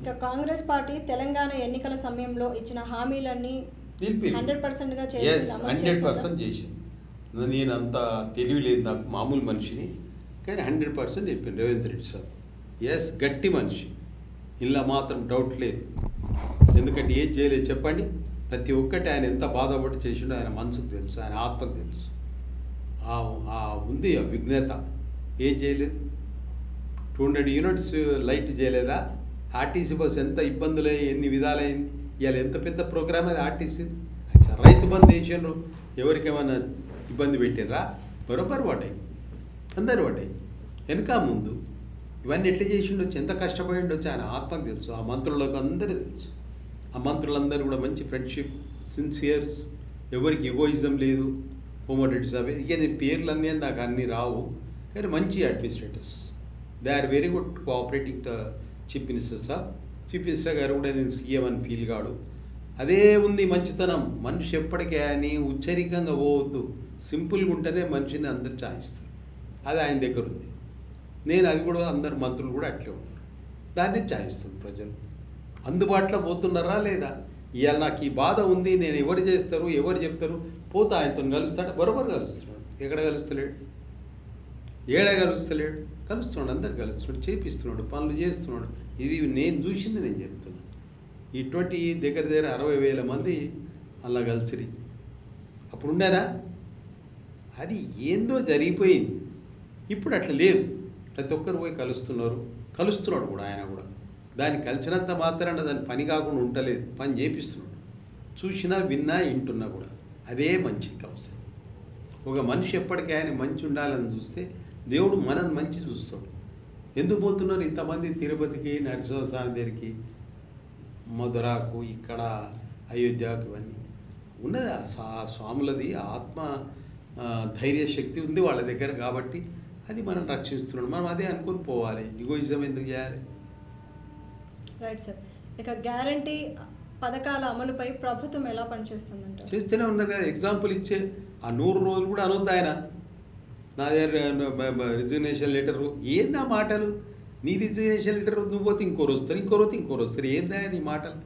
ఇక కాంగ్రెస్ పార్టీ తెలంగాణ ఎన్నికల సమయంలో ఇచ్చిన హామీలన్నీ 100%గా 100% చేసింది. నేను అంత తెలివి లేదు, నాకు మామూలు మనిషిని, కానీ 100% చెప్పింది రేవంత్ రెడ్డి సార్. ఎస్, గట్టి మనిషి, ఇలా మాత్రం డౌట్ లేదు. ఎందుకంటే ఏం చేయలేదు చెప్పండి. ప్రతి ఒక్కటి ఆయన ఎంత బాధపడి చేసిండో ఆయన మనసుకు తెలుసు, ఆయన ఆత్మకు తెలుసు. ఉంది ఆ విఘ్నత. ఏం చేయలేదు? 200 యూనిట్స్ లైట్ చేయలేదా? ఆర్టీసీ బస్సు ఎంత ఇబ్బందులు ఎన్ని విధాలైంది. ఇవాళ ఎంత పెద్ద ప్రోగ్రామ్ అది ఆర్టీసీ. రైతు బంధు వేసారు, ఎవరికేమైనా ఇబ్బంది పెట్టారా? బరోబర్ పడ్డాయి, అందరు పడ్డాయి, వెనక ముందు. ఇవన్నీ ఎట్లా చేసి ఉండొచ్చు, ఎంత కష్టపడి ఉండొచ్చు ఆయన ఆత్మకు తెలుసు. ఆ మంత్రులకు అందరూ తెలుసు. ఆ మంత్రులందరూ కూడా మంచి ఫ్రెండ్షిప్, సిన్సియర్స్, ఎవరికి ఎగోయిజం లేదు. కోమటిరెడ్డి సాబ్, ఇక నేను పేర్లన్నీ నాకు అన్నీ రావు, కానీ మంచి administrators. They are very good cooperating chief minister సాబ్. చీఫ్ మినిస్టర్ గారు కూడా నేను సీఎం అని ఫీల్ కాడు. అదే ఉంది మంచితనం. మనిషి ఎప్పటికీ అని ఉచ్చరికంగా పోవద్దు, సింపుల్గా ఉంటేనే మనిషిని అందరు చాయిస్తారు. అది ఆయన దగ్గర ఉంది. నేను అది కూడా అందరు మంత్రులు కూడా అట్లే ఉన్నారు, దాన్ని చాయిస్తుంది. ప్రజలు అందుబాటులో పోతున్నారా లేదా? ఇవాళ నాకు ఈ బాధ ఉంది, నేను ఎవరు చేస్తారు, ఎవరు చెప్తారు, పోతా ఆయనతో కలుస్తాడు, బరోబర్ కలుస్తున్నాడు. ఎక్కడ కలుస్తలేడు, కలుస్తలేడు, కలుస్తున్నాడు, అందరు కలుస్తున్నాడు, చేపిస్తున్నాడు, పనులు చేస్తున్నాడు. ఇది నేను చూసింది, నేను చెప్తున్నాను. ఇటువంటి దగ్గర 60,000 మంది అలా కలిసిరి. అప్పుడు ఉండేనా? అది ఏందో జరిగిపోయింది. ఇప్పుడు అట్లా లేదు. ప్రతి ఒక్కరు పోయి కలుస్తున్నాడు కూడా. ఆయన కూడా దాన్ని కలిసినంత మాత్రాన దాని పని కాకుండా ఉండలేదు, పని చేపిస్తున్నాడు. చూసినా విన్నా వింటున్నా కూడా అదే మంచికి అవసరం. ఒక మనిషి ఎప్పటికీ ఆయన మంచి ఉండాలని చూస్తే దేవుడు మనల్ని మంచి చూస్తాడు. ఎందుకు పోతున్నారు ఇంతమంది తిరుపతికి, నరసింహస్వామి దగ్గరికి, మధురాకు, ఇక్కడ అయోధ్యకు? ఇవన్నీ ఉన్నది ఆ స్వాములది ఆత్మ ధైర్య శక్తి ఉంది వాళ్ళ దగ్గర, కాబట్టి అది మనం రక్షిస్తున్నాడు. మనం అదే అనుకుని పోవాలి. ఇగోయిజం ఎందుకు చేయాలి? Right sir. ఇక గ్యారంటీ పథకాల అమలుపై ప్రభుత్వం ఎలా పనిచేస్తుందంట? చేస్తూనే ఉన్నారు కదా. ఎగ్జాంపుల్ ఇచ్చే ఆ 100 రోజులు కూడా అనొద్దు ఆయన. నా దగ్గర రిజిగ్నేషన్ లెటరు ఏందా మాటలు? నీ రిజిగ్నేషన్ లెటర్ నువ్వు పోతే ఇంకోరు వస్తారు, ఇంకోరు వస్తారు. ఏందా నీ మాటలు?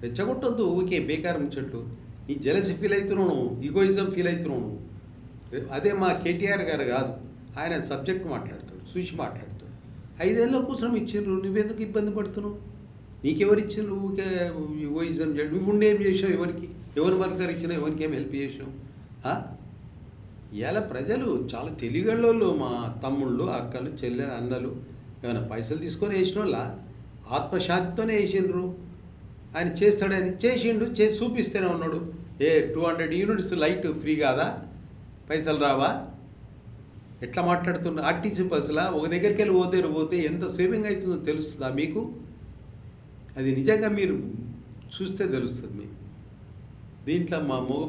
రెచ్చగొట్టొద్దు ఊరికే బేకారం ముచ్చట్లు. నీ జెలసి ఫీల్ అవుతున్నావు నువ్వు, ఈగోయిజం ఫీల్ అవుతున్నావు నువ్వు. అదే మా కేటీఆర్ గారు కాదు, ఆయన సబ్జెక్ట్ మాట్లాడతాడు, చూసి మాట్లాడతాడు. 5 ఏళ్ళ కోసం ఇచ్చిండ్రు, నువ్వెందుకు ఇబ్బంది పడుతున్నావు? నీకెవరు ఇచ్చిండ్రు? ఊరికే ఈగోయిజం చేయడం. నువ్వు ఉండేం చేసావు? ఎవరికి ఎవరు పలకరించినా, ఎవరికి ఏం హెల్ప్ చేసావు? ఇవాళ ప్రజలు చాలా తెలివిగళ్ళోళ్ళు, మా తమ్ముళ్ళు, అక్కలు, చెల్లెలు, అన్నలు. ఏమైనా పైసలు తీసుకొని వేసిన వాళ్ళ ఆత్మశాంతితోనే వేసిండ్రు. ఆయన చేస్తాడని చేసిండు, చేసి చూపిస్తూనే ఉన్నాడు. 200 యూనిట్స్ లైట్ ఫ్రీ కాదా? పైసలు రావా? ఎట్లా మాట్లాడుతున్నా? ఆర్టీసీ బస్సులా ఒక దగ్గరికి వెళ్ళి పోతే ఎంత సేవింగ్ అవుతుందో తెలుస్తుందా మీకు? అది నిజంగా మీరు చూస్తే తెలుస్తుంది మీకు. దీంట్లో మా మగ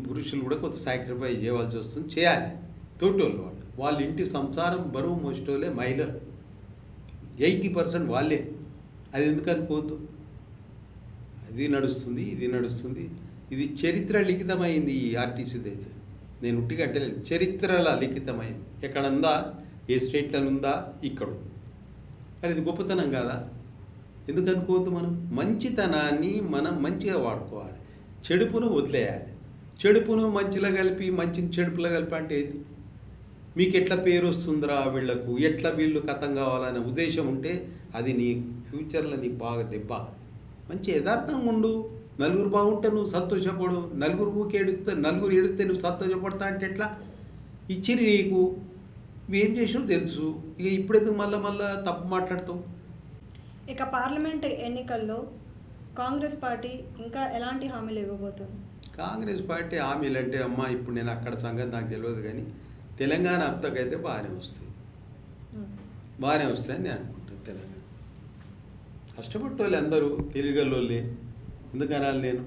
పురుషులు కూడా కొంత సాక్రిఫైస్ చేయవలసి వస్తుంది, చేయాలి. తోటోళ్ళు వాళ్ళ ఇంటి సంసారం బరువు మోసేటోళ్ళే మహిళలు, 80% వాళ్ళే. అది ఎందుకు అనుకోవద్దు? అది నడుస్తుంది, ఇది నడుస్తుంది. ఇది చరిత్ర లిఖితమైంది ఈ ఆర్టీసీది అయితే. నేను ఉట్టిగా అంటలేదు, చరిత్రలా లిఖితమైంది. ఎక్కడ ఉందా? ఏ స్టేట్లలో ఉందా? ఇక్కడ. కానీ ఇది గొప్పతనం కాదా? ఎందుకు అనుకోవద్దు? మనం మంచితనాన్ని మనం మంచిగా వాడుకోవాలి, చెడుపును వదిలేయాలి. చెడుపును మంచిలో కలిపి, మంచిని చెడుపులో కలిపి అంటే ఏది? మీకు ఎట్లా పేరు వస్తుందిరా వీళ్లకు, ఎట్లా వీళ్ళు కథం కావాలనే ఉద్దేశం ఉంటే అది నీ ఫ్యూచర్లో నీకు బాగా దెబ్బ. మంచి యథార్థంగా ఉండు. నలుగురు బాగుంటే నువ్వు సంతోషపడు. నలుగురు ఊకి ఏడుస్తే, నలుగురు ఏడిస్తే నువ్వు సంతోషపడతా అంటే ఎట్లా? ఇచ్చిరి నీకు, నువ్వేం చేసావు తెలుసు. ఇక ఇప్పుడెందుకు మళ్ళా తప్పు మాట్లాడతావు? ఇక పార్లమెంట్ ఎన్నికల్లో కాంగ్రెస్ పార్టీ ఇంకా ఎలాంటి హామీలు ఇవ్వబోతుంది? కాంగ్రెస్ పార్టీ హామీలు అంటే అమ్మ, ఇప్పుడు నేను అక్కడ సంగతి నాకు తెలియదు, కానీ తెలంగాణ అప్తకైతే బాగానే వస్తాయి, బాగానే వస్తాయని నేను అనుకుంటాను. తెలంగాణ కష్టపడ్డ వాళ్ళు అందరూ తెలుగులోళ్ళే, ఎందుకనాలి నేను?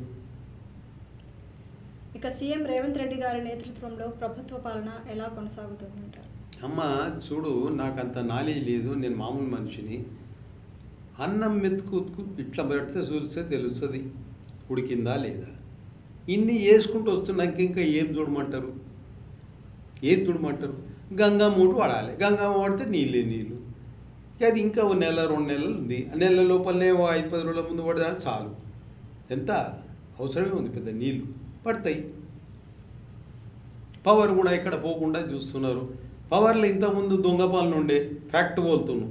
ఇక సీఎం రేవంత్ రెడ్డి గారి నేతృత్వంలో ప్రభుత్వ పాలన ఎలా కొనసాగుతుందంటారు? అమ్మ చూడు, నాకు అంత నాలెడ్జ్ లేదు, నేను మామూలు మనిషిని. అన్నం మెతుకు ఇట్లా పెడితే చూస్తే తెలుస్తుంది ఉడికిందా లేదా. ఇన్ని వేసుకుంటూ వస్తున్నాక ఇంకా ఏం చూడమంటారు? ఏం చూడమంటారు? గంగా మూడు వాడాలి, గంగా వాడితే నీళ్ళే నీళ్ళు. అది ఇంకా 1 నెల 2 నెలలు ఉంది. ఆ నెల లోపలనే 5-10 రోజుల ముందు పడదాని చాలు. ఎంత అవసరమే ఉంది, పెద్ద నీళ్ళు పడతాయి. పవర్ కూడా ఇక్కడ పోకుండా చూస్తున్నారు. పవర్లో ఇంతకుముందు దొంగ పనులు ఉండే, ఫ్యాక్ట్ పోలుతున్నాం.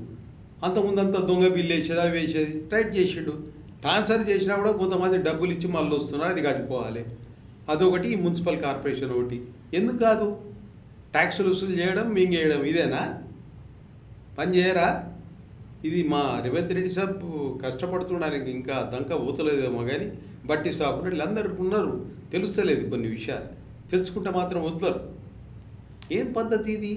అంతకుముందు అంతా దొంగ బిల్లు వేసేది, అవి వేసేది, టైట్ చేసిండు. ట్రాన్స్ఫర్ చేసినా కూడా కొంతమంది డబ్బులు ఇచ్చి మళ్ళీ వస్తున్నారు, అది కట్టుకోవాలి. అదొకటి. ఈ మున్సిపల్ కార్పొరేషన్ ఒకటి. ఎందుకు కాదు? ట్యాక్సులు వసూలు చేయడం, మింగేయడం, ఇదేనా పని చేయరా? ఇది మా రేవంత్ రెడ్డి సాబ్ కష్టపడుతున్నారు, ఇంకా దంక ఊతలేదేమో కానీ బట్టి సాబ్ వీళ్ళందరూ ఉన్నారు, తెలుస్తలేదు కొన్ని విషయాలు. తెలుసుకుంటే మాత్రం వదలరు. ఏం పద్ధతి ఇది?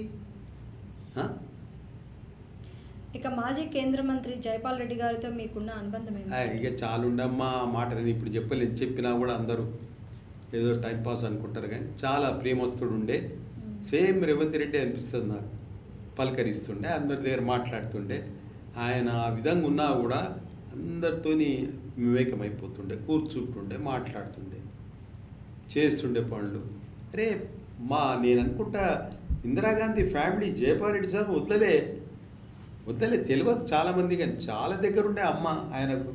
ఇక మాజీ కేంద్ర మంత్రి జైపాల్ రెడ్డి గారితో మీకున్న అనుబంధం ఏంటి? ఇక చాలుండమ్మా ఆ మాట, నేను ఇప్పుడు చెప్పలేదు. చెప్పినా కూడా అందరూ ఏదో టైంపాస్ అనుకుంటారు, కానీ చాలా ప్రేమస్తుడు ఉండే. సేమ్ రేవంత్ రెడ్డి అనిపిస్తుంది నాకు. పలకరిస్తుండే, అందరి దగ్గర మాట్లాడుతుండే. ఆయన ఆ విధంగా ఉన్నా కూడా అందరితోని వివేకమైపోతుండే, కూర్చుంటుండే, మాట్లాడుతుండే, చేస్తుండే పనులు. అరే నేను అనుకుంటా ఇందిరాగాంధీ ఫ్యామిలీ జైపాల్ రెడ్డి సాబ్ వదలలే తెలియదు చాలామంది, కానీ చాలా దగ్గరుండే అమ్మ ఆయనకు.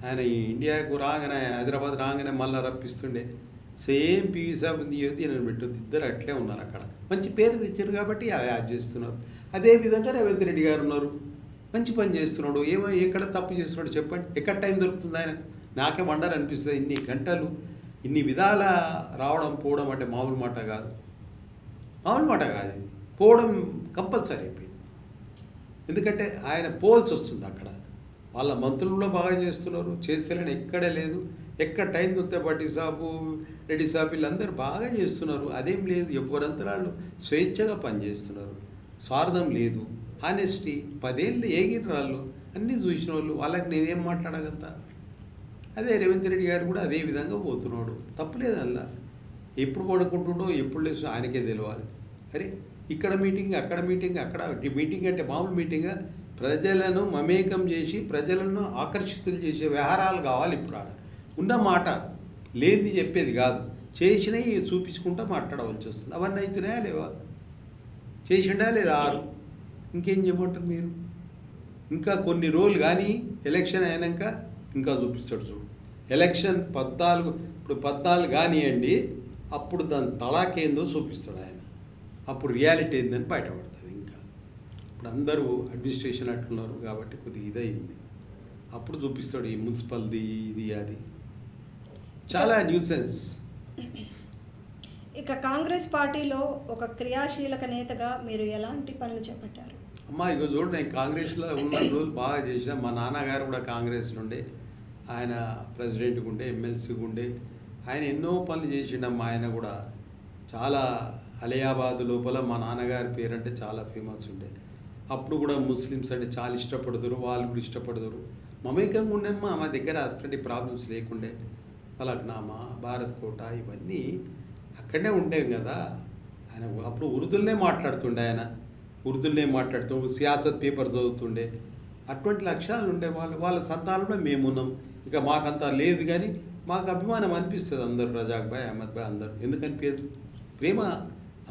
ఆయన ఇండియాకు రాగానే, హైదరాబాద్ రాగానే మళ్ళీ రప్పిస్తుండే. సేమ్ పివి సాబ్ నేను పెట్టొద్దు, ఇద్దరు అట్లే ఉన్నారు అక్కడ. మంచి పేరు తెచ్చారు కాబట్టి యాడ్ చేస్తున్నారు. అదేవిధంగా రేవంత్ రెడ్డి గారు ఉన్నారు, మంచి పని చేస్తున్నాడు. ఎక్కడ తప్పు చేస్తున్నాడు చెప్పండి? ఎక్కడ టైం దొరుకుతుంది ఆయన? నాకే వండర్ అనిపిస్తుంది. ఇన్ని గంటలు, ఇన్ని విధాల రావడం పోవడం అంటే మామూలు మాట కాదు, మామూలు మాట కాదు. పోవడం కంపల్సరీ అయిపోయింది. ఎందుకంటే ఆయన పోల్సి వస్తుంది అక్కడ. వాళ్ళ మంత్రులు కూడా బాగా చేస్తున్నారు, చేస్తేనే ఎక్కడే లేదు. ఎక్కడ టైం దొరికితే బట్టి సాబు, రెడ్డి సాబు వీళ్ళందరూ బాగా చేస్తున్నారు. అదేం లేదు, ఎవరంతరాళ్ళు స్వేచ్ఛగా పనిచేస్తున్నారు, స్వార్థం లేదు, హానెస్టీ. 10 ఏళ్ళు ఏగిన వాళ్ళు, అన్నీ చూసిన వాళ్ళు, వాళ్ళకి నేనేం మాట్లాడగలుగుతా? అదే రేవంత్ రెడ్డి గారు కూడా అదే విధంగా పోతున్నాడు, తప్పులేదు అలా. ఎప్పుడు పడుకుంటుండో ఎప్పుడు లేదు ఆయనకే తెలియాలి. అరే ఇక్కడ మీటింగ్, అక్కడ మీటింగ్, అక్కడ మీటింగ్ అంటే మామూలు మీటింగ్. ప్రజలను మమేకం చేసి ప్రజలను ఆకర్షితులు చేసే వ్యవహారాలు కావాలి. ఇప్పుడు ఆడ ఉన్న మాట లేనిది చెప్పేది కాదు, చేసినవి చూపించుకుంటూ మాట్లాడవలసి వస్తుంది. అవన్నీ అవుతున్నాయా లేవా? చేసిండా లేదా? 6 ఇంకేం చెప్పమంటారు మీరు? ఇంకా కొన్ని రోజులు కానీ ఎలక్షన్ అయినాక ఇంకా చూపిస్తాడు చూడు. ఎలక్షన్ 14 ఇప్పుడు 14 కానివ్వండి, అప్పుడు దాని తలాకేందో చూపిస్తాడు ఆయన. అప్పుడు రియాలిటీ ఏందని బయటపడుతుంది. ఇంకా ఇప్పుడు అందరూ అడ్మినిస్ట్రేషన్ అట్టున్నారు కాబట్టి కొద్దిగా ఇదయింది. అప్పుడు చూపిస్తాడు ఈ మున్సిపల్ది ఇది అది, చాలా న్యూసెన్స్. ఇక కాంగ్రెస్ పార్టీలో ఒక క్రియాశీలక నేతగా మీరు ఎలాంటి పనులు చేపట్టారు? అమ్మా ఇక చూడు, నేను కాంగ్రెస్లో ఉన్న రోజులు బాగా చేసిన. మా నాన్నగారు కూడా కాంగ్రెస్లో ఉండే, ఆయన ప్రెసిడెంట్గా ఉండే, ఎమ్మెల్సీగా ఉండే. ఆయన ఎన్నో పనులు చేసిండమ్మా. ఆయన కూడా చాలా అలియాబాద్ లోపల మా నాన్నగారి పేరంటే చాలా ఫేమస్ ఉండే. అప్పుడు కూడా ముస్లిమ్స్ అంటే చాలా ఇష్టపడతారు, వాళ్ళు కూడా ఇష్టపడతారు. మమేకంగా ఉండేమ్మా, మా దగ్గర అటువంటి ప్రాబ్లమ్స్ లేకుండే. ఫలక్నామా, భారత్ కోట ఇవన్నీ అక్కడనే ఉండేవి కదా. ఆయన అప్పుడు ఉర్దూలోనే మాట్లాడుతుండే, ఆయన ఉర్దూలోనే మాట్లాడుతూ సియాసత్ పేపర్ చదువుతుండే. అటువంటి లక్షణాలు ఉండే వాళ్ళ సంతానంలో మేమున్నాం. ఇక మాకంతా లేదు, కానీ మాకు అభిమానం అనిపిస్తుంది. అందరూ రజాక్ భాయ్, అహ్మద్ భాయ్ అందరూ. ఎందుకనిపించదు? ప్రేమ.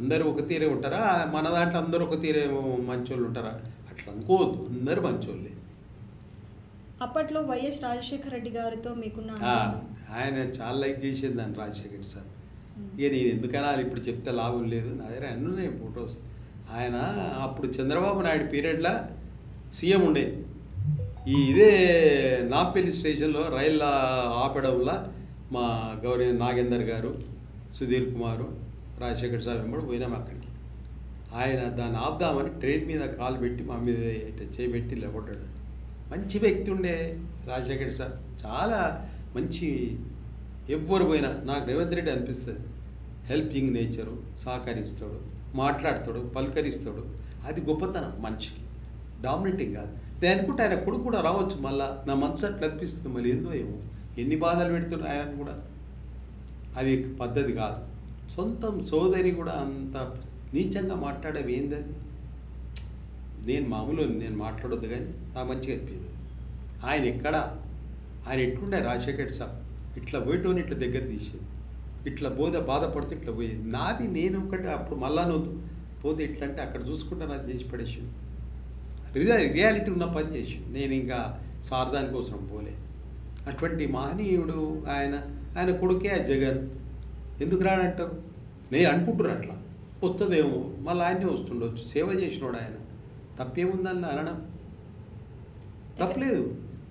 అందరూ ఒక తీరే ఉంటారా? మన దాంట్లో అందరూ ఒక తీరే మంచోళ్ళు ఉంటారా? అట్లా అనుకోవద్దు, అందరూ మంచోళ్ళే. అప్పట్లో వైఎస్ రాజశేఖర రెడ్డి గారితో మీకున్న ఆయన చాలా లైక్ చేసేది దాన్ని రాజశేఖర్ సార్. ఇక నేను ఎందుకన్నా ఇప్పుడు చెప్తే లాభం లేదు, నా దగ్గర అన్నీ ఉన్నాయి ఫొటోస్. ఆయన అప్పుడు చంద్రబాబు నాయుడు పీరియడ్లో సీఎం ఉండే. ఇదే నాంపల్లి స్టేషన్లో రైలు ఆపడంలో మా గౌరీ నాగేందర్ గారు, సుధీర్ కుమారు, రాజశేఖర్ సార్ వెంబడి పోయినాం అక్కడికి. ఆయన దాన్ని ఆపుదామని ట్రైన్ మీద కాలు పెట్టి మా మీద చేయబెట్టి లేకొట్టాడు. మంచి వ్యక్తి ఉండే రాజశేఖర్ సార్, చాలా మంచి. ఎవ్వరు పోయినా నాకు రేవంత్ రెడ్డి అనిపిస్తుంది. హెల్పింగ్ నేచరు, సహకరిస్తాడు, మాట్లాడతాడు, పలకరిస్తాడు. అది గొప్పతనం మనిషికి, డామినేటింగ్ కాదు. నేను అనుకుంటే ఆయన కొడుకు కూడా రావచ్చు. మళ్ళీ నా మనసు అట్లా అనిపిస్తుంది. మళ్ళీ ఏందో ఏమో ఎన్ని బాధలు పెడుతున్నారు ఆయన కూడా. అది పద్ధతి కాదు. సొంతం సోదరి కూడా అంత నీచంగా మాట్లాడేవి ఏందని. నేను నేను మాట్లాడొద్దు, కానీ నాకు మంచిగా అనిపించదు. ఆయన ఎక్కడ, ఆయన ఎట్లుండే రాజశేఖర్ సార్, ఇట్లా పోయేటోని ఇట్లా దగ్గర తీసేది, ఇట్లా బాధపడితే ఇట్లా పోయేది. నాది నేను ఒకటి అప్పుడు మళ్ళా నొద్దు పోతే ఇట్లా అంటే అక్కడ చూసుకుంటే నాకు చేసి పడేసి రియాలిటీ ఉన్న పని చేసి నేను ఇంకా సారదాని కోసం పోలే. అటువంటి మహనీయుడు ఆయన కొడుకే ఆ జగన్. ఎందుకు రాడంటారు? నేను అనుకుంటున్నాను అట్లా వస్తుందేమో, మళ్ళీ ఆయనే వస్తుండొచ్చు. సేవ చేసినోడు ఆయన, తప్పేముందని అనడం తప్పలేదు.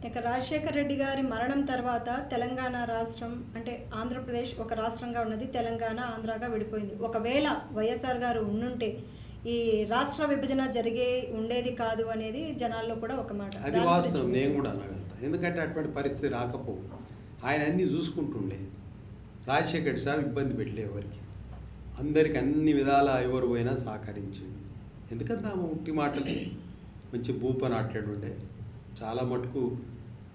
ఇక రాజశేఖర రెడ్డి గారి మరణం తర్వాత తెలంగాణ రాష్ట్రం అంటే ఆంధ్రప్రదేశ్ ఒక రాష్ట్రంగా ఉన్నది, తెలంగాణ ఆంధ్రాగా విడిపోయింది. ఒకవేళ వైఎస్ఆర్ గారు ఉండుంటే ఈ రాష్ట్ర విభజన ఉండేది కాదు అనేది జనాల్లో కూడా ఒక మాట. అది వాస్తవం, నేను కూడా అనగలుగుతా. ఎందుకంటే అటువంటి పరిస్థితి రాకపోవు. ఆయన అన్నీ చూసుకుంటుండే. రాజశేఖర్ సార్ ఇబ్బంది పెట్టలే ఎవరికి, అందరికి అన్ని విధాల ఎవరు పోయినా సహకరించింది. ఎందుకంటే ఆమె ఉట్టి మాటలు మంచి భూపని ఆటాడుండే. చాలా మటుకు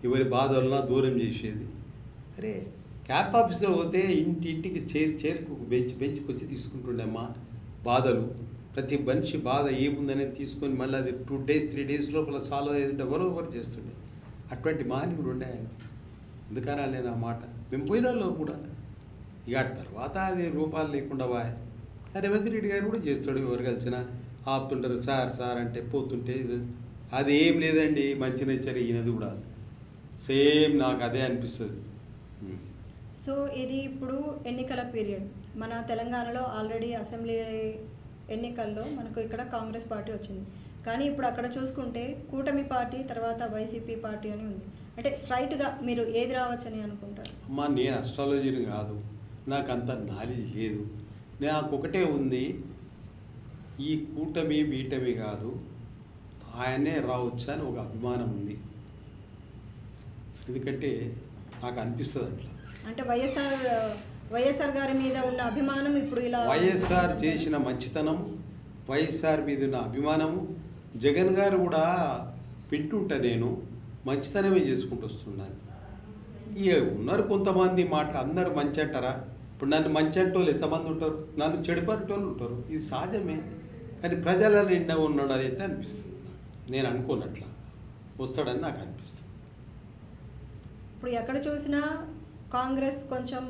ఎవరి బాధలన్నా దూరం చేసేది. అరే క్యాంప్ ఆఫీస్లో పోతే ఇంటికి చేరుకు బెంచ్కి వచ్చి తీసుకుంటుండే అమ్మా బాధలు. ప్రతి మనిషి బాధ ఏముందనేది తీసుకొని మళ్ళీ అది 2 days 3 days లోపల సాల్వ్ అయ్యేది ఎవరొకరు చేస్తుండే. అటువంటి మహనీయుడు ఉండే ఆయన. ఎందుకన్నా నేను ఆ మాట మేము పోయినలో కూడా. ఇక తర్వాత అది రూపాలు లేకుండా వాయ్. రేవంత్ రెడ్డి గారు కూడా చేస్తాడు. ఎవరు కలిసినా ఆపుతుంటారు, సార్ అంటే పోతుంటే అది ఏం లేదండి, మంచి నేచర్ ఈయనది కూడా. సేమ్ నాకు అదే అనిపిస్తుంది. సో ఇది ఇప్పుడు ఎన్నికల పీరియడ్. మన తెలంగాణలో ఆల్రెడీ అసెంబ్లీ ఎన్నికల్లో మనకు ఇక్కడ కాంగ్రెస్ పార్టీ వచ్చింది. కానీ ఇప్పుడు అక్కడ చూసుకుంటే కూటమి పార్టీ తర్వాత వైసీపీ పార్టీ అని ఉంది. అంటే స్ట్రైట్గా మీరు ఏది రావచ్చని అనుకుంటారు? అమ్మా నేను అస్ట్రాలజీని కాదు, నాకు అంత నాలెడ్జ్ లేదు. నాకు ఒకటే ఉంది, ఈ కూటమి బీటమి కాదు, ఆయనే రావచ్చు అని ఒక అభిమానం ఉంది. ఎందుకంటే నాకు అనిపిస్తుంది అట్లా. అంటే వైఎస్ఆర్ గారి మీద ఉన్న అభిమానం ఇప్పుడు ఇలా వైఎస్ఆర్ చేసిన మంచితనము, వైఎస్ఆర్ మీద ఉన్న అభిమానము. జగన్ గారు కూడా వింటుంటా, నేను మంచితనమే చేసుకుంటూ వస్తున్నాను. ఇక ఉన్నారు కొంతమంది అందరూ మంచి అంటారా? ఇప్పుడు నన్ను మంచి అంటోళ్ళు ఎంతమంది ఉంటారు, నన్ను చెడుపరిటోళ్ళు ఉంటారు. ఇది సహజమే. కానీ ప్రజల నిండా ఉన్నాడు అయితే అనిపిస్తుంది. నేను అనుకోనట్లా వస్తాడని నాకు అనిపిస్తుంది. ఇప్పుడు ఎక్కడ చూసినా కాంగ్రెస్ కొంచెం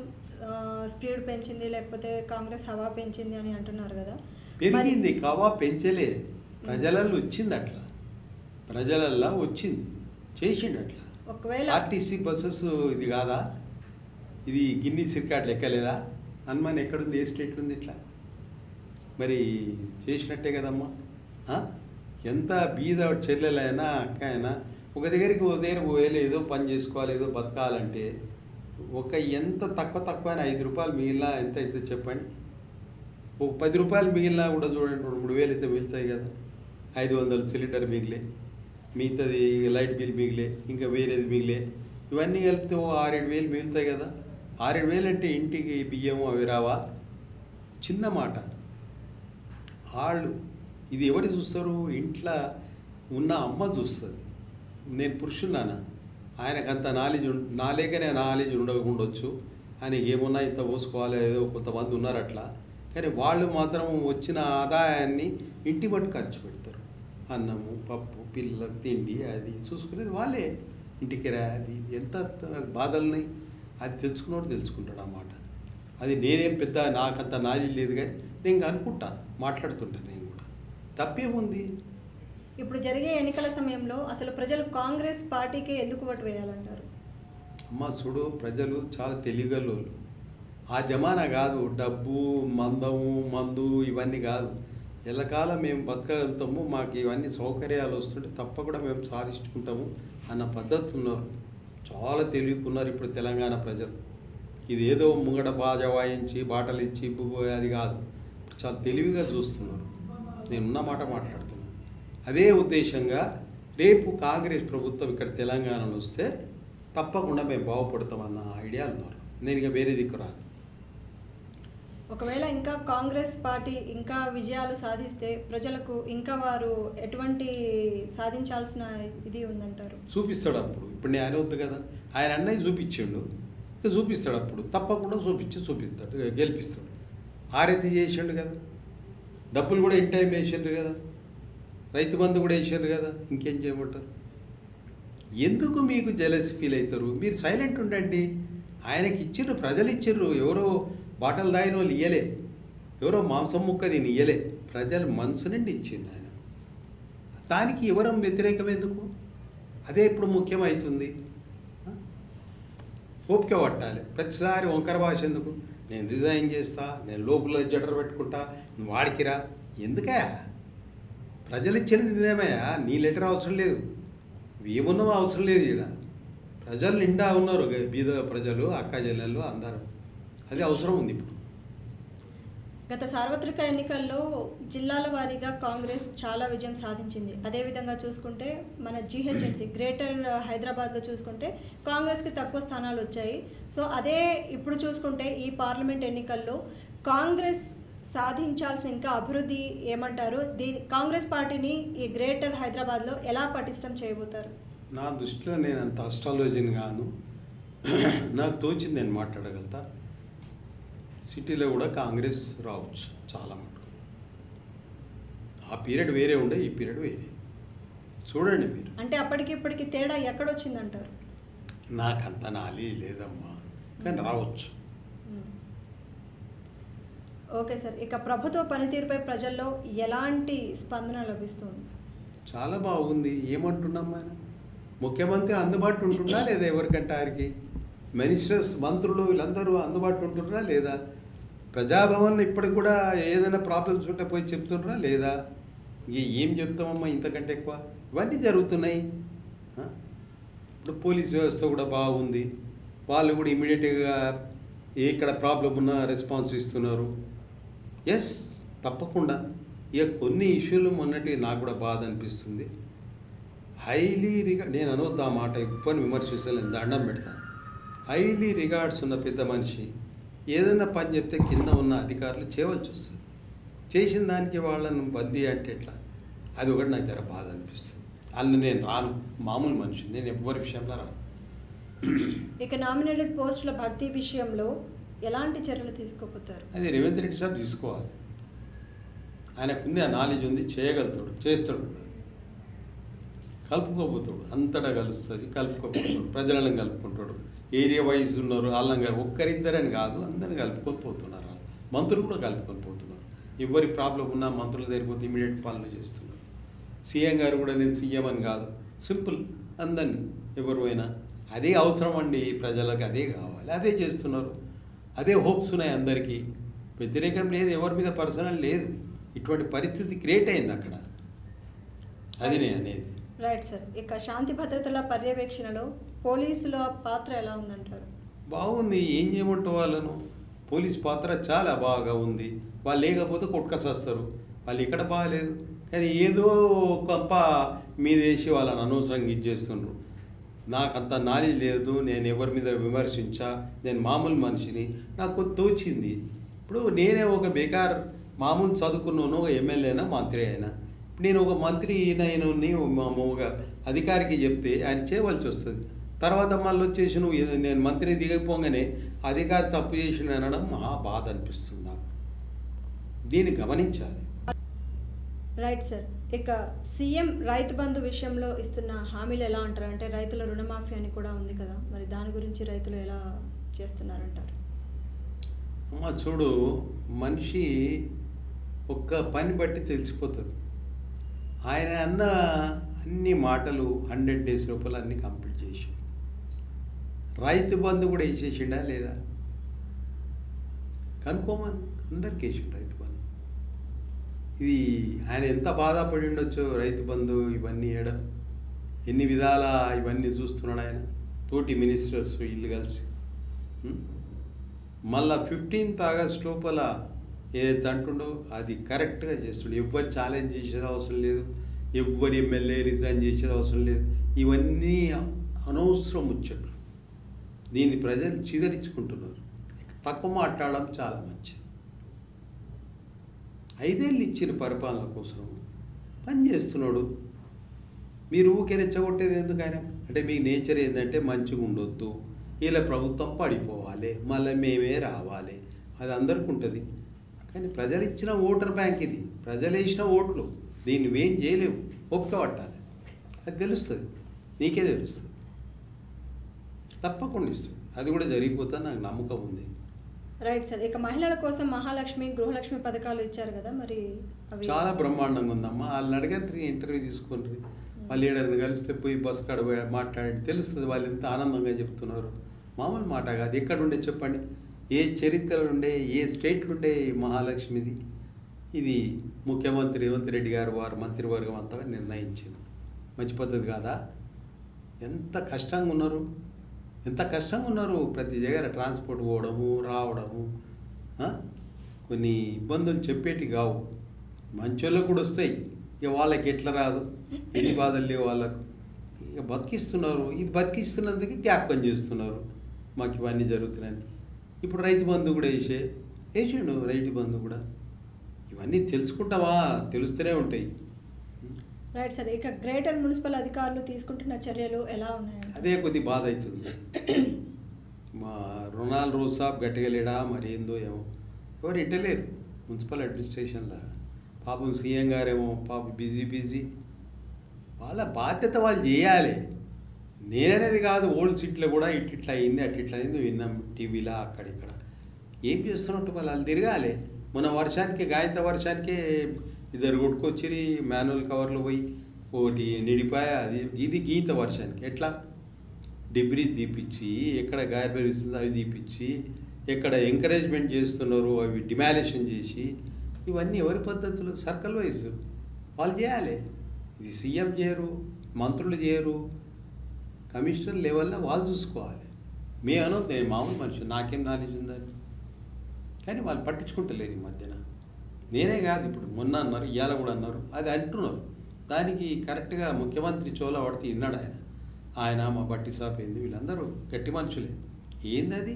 స్పీడ్ పెంచింది, లేకపోతే కాంగ్రెస్ హవా పెంచింది అని అంటున్నారు కదా. పెరిగింది, హవా పెంచలే, ప్రజలలో వచ్చింది. అట్లా ప్రజలల్లో వచ్చింది, చేసిండు అట్లా. ఒకవేళ ఆర్టీసీ బస్సెస్ ఇది కాదా, ఇది గిన్నీస్ రికార్డులు ఎక్కలేదా? హనుమాన్ ఎక్కడుంది, ఏ స్టేట్లో ఉంది ఇట్లా? మరి చేసినట్టే కదమ్మా. ఎంత బీద చెల్లెలైనా అక్క అయినా ఒక దగ్గరికి పోయాలి, ఏదో పని చేసుకోవాలి, ఏదో బతకాలంటే ఎంత తక్కువ అయినా 5 రూపాయలు మిగిలినా ఎంత అయితే చెప్పండి. ఒక 10 రూపాయలు మిగిలినా కూడా చూడండి 2-3 వేలు అయితే మిగులుతాయి కదా. 500 సిలిండర్ మిగిలే, మిగతాది లైట్ బిల్ మిగిలే, ఇంకా వేరేది మిగిలే, ఇవన్నీ కలిపితే 6-7 వేలు మిగులుతాయి కదా. 6-7 వేలు అంటే ఇంటికి బియ్యము అవి రావా? చిన్న మాట. వాళ్ళు ఇది ఎవరు చూస్తారు? ఇంట్లో ఉన్న అమ్మ చూస్తుంది. నేను పురుషున్నానా, ఆయనకంత నాలేకనే నాలెడ్జ్ ఉండకపోవచ్చు, ఆయనకి ఏమున్నా ఇంత పోసుకోవాలి, ఏదో కొంతమంది ఉన్నారు అట్లా. కానీ వాళ్ళు మాత్రం వచ్చిన ఆదాయాన్ని ఇంటి మట్టు ఖర్చు పెడతారు. అన్నము, పప్పు, పిల్లలకు తిండి అది చూసుకునేది వాళ్ళే. ఇంటికి అది ఎంత బాధలున్నాయి అది తెలుసుకుంటాడు అన్నమాట. అది నేనేం పెద్ద నాకంత నాలెడ్జ్ లేదు, కానీ నేను అనుకుంటా, మాట్లాడుతుంటాను నేను కూడా. తప్పేముంది? ఇప్పుడు జరిగే ఎన్నికల సమయంలో అసలు ప్రజలు కాంగ్రెస్ పార్టీకి ఎందుకు ఓటు వేయాలంటారు? అమ్మ చూడు, ప్రజలు చాలా తెలివిగలోళ్ళు. ఆ జమానా కాదు, డబ్బు, మందు ఇవన్నీ కాదు. ఎల్లకాలం మేము బతకగలుగుతాము, మాకు ఇవన్నీ సౌకర్యాలు వస్తుంటే తప్పకుండా మేము సాధించుకుంటాము అన్న పద్ధతి ఉన్నారు. చాలా తెలివికున్నారు ఇప్పుడు తెలంగాణ ప్రజలు. ఇది ఏదో ముంగట బాజ వాయించి బాటలు ఇచ్చి అది కాదు, చాలా తెలివిగా చూస్తున్నారు. నేనున్న మాట మాట్లాడుతున్నాను. అదే ఉద్దేశంగా రేపు కాంగ్రెస్ ప్రభుత్వం ఇక్కడ తెలంగాణలో వస్తే తప్పకుండా మేము బాగుపడతామన్న ఐడియా ఉన్నారు. నేను ఇక వేరే దిక్కు రాను. ఒకవేళ ఇంకా కాంగ్రెస్ పార్టీ ఇంకా విజయాలు సాధిస్తే ప్రజలకు ఇంకా వారు ఎటువంటి సాధించాల్సిన ఇది ఉందంటారు? చూపిస్తాడు అప్పుడు. ఇప్పుడు నేను వద్దు కదా, ఆయన అన్నయ్య చూపించాడు, ఇంకా చూపిస్తాడు అప్పుడు. తప్పకుండా చూపిస్తాడు, గెలిపిస్తాడు. ఆరైతే చేసిండు కదా, డబ్బులు కూడా ఇన్ టైం వేసిండ్రు కదా, రైతు బంధు కూడా వేసారు కదా, ఇంకేం చేయమంటారు? ఎందుకు మీకు జెలస్ ఫీల్ అవుతారు? మీరు సైలెంట్ ఉండండి. ఆయనకి ఇచ్చిర్రు, ప్రజలు ఇచ్చిర్రు. ఎవరో బాటలు తాగిన వాళ్ళు ఇయ్యలే, ఎవరో మాంసం ముక్క దీన్ని ఇయ్యలే, ప్రజలు మనసు నుండి ఇచ్చిండు ఆయన. దానికి ఎవరం వ్యతిరేకం ఎందుకు? అదే ఇప్పుడు ముఖ్యమవుతుంది. ఓపిక పట్టాలి. ప్రతిసారి వంకర భాష ఎందుకు? నేను రిజైన్ చేస్తా, నేను లోపల జటర్ పెట్టుకుంటా, నువ్వు వాడికిరా, ఎందుకా? ప్రజలు ఇచ్చిన నిర్ణయమయ్యా, నీ లెటర్ అవసరం లేదు, ఏమున్నావో అవసరం లేదు. ఇక్కడ ప్రజలు నిండా ఉన్నారు, బీద ప్రజలు, అక్క చెల్లెళ్ళు అందరూ. అది అవసరం ఉంది ఇప్పుడు. గత సార్వత్రిక ఎన్నికల్లో జిల్లాల వారీగా కాంగ్రెస్ చాలా విజయం సాధించింది. అదేవిధంగా చూసుకుంటే మన జీహెచ్ఎంసీ గ్రేటర్ హైదరాబాద్లో చూసుకుంటే కాంగ్రెస్కి తక్కువ స్థానాలు వచ్చాయి. సో అదే ఇప్పుడు చూసుకుంటే ఈ పార్లమెంట్ ఎన్నికల్లో కాంగ్రెస్ సాధించాల్సిన ఇంకా అభివృద్ధి ఏమంటారు? కాంగ్రెస్ పార్టీని ఈ గ్రేటర్ హైదరాబాద్లో ఎలా పటిష్టం చేయబోతారు? నా దృష్టిలో నేను అంత అస్ట్రాలజీని గాను, నాకు తోచింది నేను మాట్లాడగలుగుతా. సిటీలో కూడా కాంగ్రెస్ రావచ్చు చాలా మటుకు. ఆ పీరియడ్ వేరే ఉండే, ఈ పీరియడ్ వేరే. చూడండి మీరు. అంటే అప్పటికి ఇప్పటికి తేడా ఎక్కడొచ్చిందంటారు? నాకు అంత నాలెడ్జ్ లేదమ్మా, కానీ రావచ్చు. ఓకే సార్, ఇక ప్రభుత్వ పనితీరుపై ప్రజల్లో ఎలాంటి స్పందన లభిస్తుంది? చాలా బాగుంది. ఏమంటున్నాం ఆయన? ముఖ్యమంత్రి అందుబాటులో ఉంటున్నా లేదా? ఎవరికంటే వారికి మినిస్టర్స్, మంత్రులు వీళ్ళందరూ అందుబాటులో ఉంటున్నారా లేదా? ప్రజాభవన్లో ఇప్పటికి కూడా ఏదైనా ప్రాబ్లమ్స్ ఉంటే పోయి చెప్తున్నారా లేదా? ఏం చెప్తామమ్మా ఇంతకంటే ఎక్కువ? ఇవన్నీ జరుగుతున్నాయి. ఇప్పుడు పోలీస్ వ్యవస్థ కూడా బాగుంది, వాళ్ళు కూడా ఇమీడియట్గా ఎక్కడ ప్రాబ్లం ఉన్నా రెస్పాన్స్ ఇస్తున్నారు. ఎస్, తప్పకుండా. ఇక కొన్ని ఇష్యూలు మొన్నటి నాకు కూడా బాధ అనిపిస్తుంది. హైలీ నేను అనొద్దు ఆ మాట, ఎక్కువని విమర్శిస్తాను, దండం పెడతాను. హైలీ రిగార్డ్స్ ఉన్న పెద్ద మనిషి ఏదైనా పని చెప్తే కింద ఉన్న అధికారులు చేయవలసి వస్తుంది. చేసిన దానికి వాళ్ళను బందీ అంటే ఎట్లా? అది ఒకటి నాకు జర బాధ అనిపిస్తుంది. అందులో నేను రాను, మామూలు మనిషి, నేను ఎవరి విషయంలో రాను. ఇక నామినేటెడ్ పోస్టుల భర్తీ విషయంలో ఎలాంటి చర్యలు తీసుకోపోతారు? అది రేవంత్ రెడ్డి సార్ తీసుకోవాలి. ఆయనకుంది, ఆ నాలెడ్జ్ ఉంది, చేయగలుగుతాడు, చేస్తాడు, కలుపుకోబోతాడు, అంతటా కలుస్తుంది, కలుపుకోబోతాడు, ప్రజలను కలుపుకుంటాడు. ఏరియా వైజ్ ఉన్నారు వాళ్ళని, ఒక్కరిద్దరని కాదు, అందరిని కలుపుకొని పోతున్నారు. మంత్రులు కూడా కలుపుకొని పోతున్నారు. ఎవరి ప్రాబ్లం ఉన్నా మంత్రుల దగ్గరికి పోతే ఇమీడియట్ పాలన చేస్తున్నారు. సీఎం గారు కూడా నేను సీఎం అని కాదు, సింపుల్, అందరినీ ఎవరు అయినా అదే అవసరం అండి, ప్రజలకు అదే కావాలి, అదే చేస్తున్నారు, అదే హోప్స్ ఉన్నాయి అందరికీ. వ్యతిరేకం లేదు, ఎవరి మీద పర్సనల్ లేదు, ఇటువంటి పరిస్థితి క్రియేట్ అయింది అక్కడ. అది నేను అనేది. Right sir. ఇక శాంతి భద్రతల పర్యవేక్షణలో పోలీసుల పాత్ర ఎలా ఉందంటారు? బాగుంది. ఏం చేయమంటావు వాళ్ళను? పోలీస్ పాత్ర చాలా బాగా ఉంది. వాళ్ళు లేకపోతే కొట్టుకసేస్తారు. వాళ్ళు ఇక్కడ బాగాలేదు, కానీ ఏదో కొంప మీదేసి వాళ్ళని అనవసరంగా ఇచ్చేస్తుండ్రు. నాకు అంత నాలెడ్జ్ లేదు, నేను ఎవరి మీద విమర్శించా, నేను మామూలు మనిషిని, నాకు తోచింది. ఇప్పుడు నేనే ఒక బేకార్ మామూలు చదువుకున్నాను, ఒక ఎమ్మెల్యేనా మంత్రి అయినా. నేను ఒక మంత్రి ఒక అధికారికి చెప్తే ఆయన చేయవలసి వస్తుంది. తర్వాత మళ్ళీ వచ్చేసి నేను మంత్రి దిగకపోగానే అధికారి తప్పు చేసిన అనడం మహా బాధ అనిపిస్తుంది నాకు. దీన్ని గమనించాలి. Right sir. ఇక సీఎం రైతు బంధు విషయంలో ఇస్తున్న హామీలు ఎలా అంటారు? అంటే రైతుల రుణమాఫీ అని కూడా ఉంది కదా, మరి దాని గురించి రైతులు ఎలా చేస్తున్నారంటారు? అమ్మ చూడు, మనిషి ఒక్క పని బట్టి తెలిసిపోతుంది. ఆయన అన్న అన్ని మాటలు 100 days లోపల అన్ని కంప్లీట్ చేసి రైతు బంధు కూడా వేసేసిండా లేదా కనుక్కోమని. అందరికి వేసిండు రైతు బంధు. ఇది ఆయన ఎంత బాధపడి ఉండొచ్చు. రైతు బంధు ఇవన్నీ ఎన్ని విధాల ఇవన్నీ చూస్తున్నాడు ఆయన, తోటి మినిస్టర్స్ వీళ్ళు కలిసి. మళ్ళా 15th August లోపల ఏదైతే అంటుండో అది కరెక్ట్గా చేస్తుండే. ఎవ్వరు ఛాలెంజ్ చేసేది అవసరం లేదు, ఎవ్వరు ఎమ్మెల్యే రిజైన్ చేసేది అవసరం లేదు. ఇవన్నీ అనవసరం ముచ్చట్లు. దీన్ని ప్రజలు చిదరించుకుంటున్నారు. తక్కువ మాట్లాడడం చాలా మంచిది. 5 ఏళ్ళు ఇచ్చిన పరిపాలన కోసం పని చేస్తున్నాడు. మీరు ఊకే రెచ్చగొట్టేది ఎందుకు ఆయన? అంటే మీ నేచర్ ఏంటంటే మంచిగా ఉండొద్దు, ఇలా ప్రభుత్వం పడిపోవాలి, మళ్ళీ మేమే రావాలి, అది అందరికీ ఉంటుంది. కానీ ప్రజలు ఇచ్చిన ఓటర్ బ్యాంక్ ఇది, ప్రజలు వేసిన ఓట్లు. దీన్ని ఏం చేయలేవు, ఒప్పుక పట్టాలి. అది తెలుస్తుంది, నీకే తెలుస్తుంది. తప్పకుండా ఇస్తుంది, అది కూడా జరిగిపోతా నాకు నమ్మకం ఉంది. Right sir. ఇక మహిళల కోసం మహాలక్ష్మి, గృహలక్ష్మి పథకాలు ఇచ్చారు కదా, మరి అవి చాలా బ్రహ్మాండంగా ఉందమ్మా. వాళ్ళని అడగండి, ఇంటర్వ్యూ తీసుకుంటారు, వాళ్ళు ఏడారిని కలిస్తే పోయి బస్ కాడ మాట్లాడి తెలుస్తుంది వాళ్ళు ఎంత ఆనందంగా చెప్తున్నారు. మామూలు మాట కాదు. ఎక్కడుండే చెప్పండి, ఏ చరిత్రలు ఉండే, ఏ స్టేట్లు ఉండే మహాలక్ష్మిది? ఇది ముఖ్యమంత్రి రేవంత్ రెడ్డి గారు వారు మంత్రివర్గం అంతా నిర్ణయించింది. మంచి పద్ధతి కాదా? ఎంత కష్టంగా ఉన్నారు, ఎంత కష్టంగా ఉన్నారు. ప్రతి దగ్గర ట్రాన్స్పోర్ట్ పోవడము రావడము, కొన్ని ఇబ్బందులు చెప్పేటి కావు. మంచోళ్ళకు కూడా వస్తాయి, ఇక వాళ్ళకి ఎట్లా రాదు, ఎన్ని బాధలు లేవు వాళ్ళకు. ఇక బతికిస్తున్నారు. ఇది బతికిస్తున్నందుకు జ్ఞాపకం చేస్తున్నారు మాకు ఇవన్నీ జరుగుతున్నాయని. ఇప్పుడు రైతు బంధు కూడా వేసిండు, రైతు బంధు కూడా. ఇవన్నీ తెలుసుకుంటావా? తెలుస్తూనే ఉంటాయి. Right sir. ఇక గ్రేటర్ మున్సిపల్ అధికారులు తీసుకుంటున్న చర్యలు ఎలా ఉన్నాయి? అదే కొద్ది బాధ అవుతుంది. మా రొనాల్డ్ రోసాబ్ గట్టిగలేడా మరి ఏందో ఏమో, ఎవరు ఇట్టలేరు మున్సిపల్ అడ్మినిస్ట్రేషన్లో. పాపం సీఎం గారేమో పాపం బిజీ. వాళ్ళ బాధ్యత వాళ్ళు చేయాలి. నేననేది కాదు, ఓల్డ్ సిటీలో కూడా ఇట్లా అయింది అట్లా అయింది విన్నాం టీవీలో అక్కడిక్కడ. ఏం చేస్తున్నట్టు వాళ్ళు తిరగాలి. మొన్న వర్షానికి గాయంత వర్షానికే 2 కొట్టుకొచ్చి మాన్యువల్ కవర్లు పోయి ఒకటి నిడిపాయ. అది ఇది గీత వర్షానికి ఎట్లా డిబ్రీ తీపిచ్చి, ఎక్కడ గాయపరి అవి తీపిచ్చి, ఎక్కడ ఎంకరేజ్మెంట్ చేస్తున్నారు అవి డిమాలేషన్ చేసి, ఇవన్నీ ఎవరి పద్ధతులు? సర్కిల్ వైజ్ వాళ్ళు చేయాలి. ఇది సీఎం చేయరు, మంత్రులు చేయరు, కమిషనర్ లెవెల్లో వాళ్ళు చూసుకోవాలి. మేమనో నేను మామూలు మనిషి, నాకేం నాలెడ్జ్ ఉందని. కానీ వాళ్ళు పట్టించుకుంటలేరు ఈ మధ్యన. నేనే కాదు, ఇప్పుడు మొన్న అన్నారు, ఇవాళ కూడా అన్నారు, అది అంటున్నారు. దానికి కరెక్ట్గా ముఖ్యమంత్రి చోలా పడితే విన్నాడు ఆయన మా బట్టి సాప్ ఏంది, వీళ్ళందరూ గట్టి మనుషులే. ఏంది అది?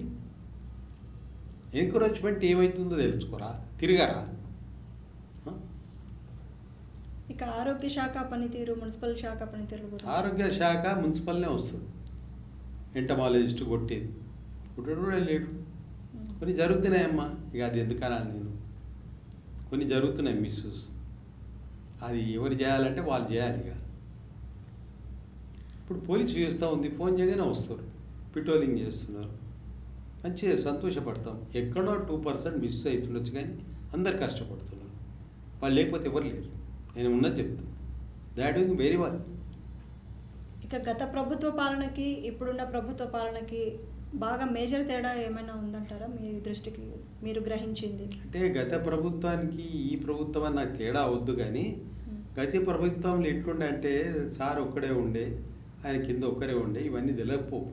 ఎంకరేజ్మెంట్ ఏమవుతుందో తెలుసుకోరా, తిరగరా. ఇక ఆరోగ్య శాఖ పనితీరు, మున్సిపల్ శాఖ పనితీరు. ఆరోగ్య శాఖ మున్సిపల్నే వస్తుంది. ఎంటమాలజిస్ట్ కొట్టేది కూడా లేడు. కొన్ని జరుగుతున్నాయమ్మా, ఇక అది ఎందుకనాలి నేను. కొన్ని జరుగుతున్నాయి మిస్యూస్. అది ఎవరు చేయాలంటే వాళ్ళు చేయాలి. ఇక ఇప్పుడు పోలీస్ వ్యవస్థ ఉంది, ఫోన్ చేయగానే వస్తారు, పెట్రోలింగ్ చేస్తున్నారు, మంచిగా సంతోషపడతాం. ఎక్కడో 2% మిస్ అవుతుండొచ్చు, కానీ అందరు కష్టపడుతున్నారు. వాళ్ళు లేకపోతే ఎవరు లేరు. నేను ఉన్నది చెప్తాను, they are doing very well. ఇక గత ప్రభుత్వ పాలనకి ఇప్పుడున్న ప్రభుత్వ పాలనకి బాగా మేజర్ తేడా ఏమైనా ఉందంటారా మీ దృష్టికి మీరు గ్రహించింది? అంటే గత ప్రభుత్వానికి ఈ ప్రభుత్వం అని నాకు తేడా అవద్దు కానీ గత ప్రభుత్వంలో ఎట్లుండే అంటే సార్ ఒక్కడే ఉండే, ఆయన కింద ఒక్కరే ఉండే, ఇవన్నీ తెలియకపోవు,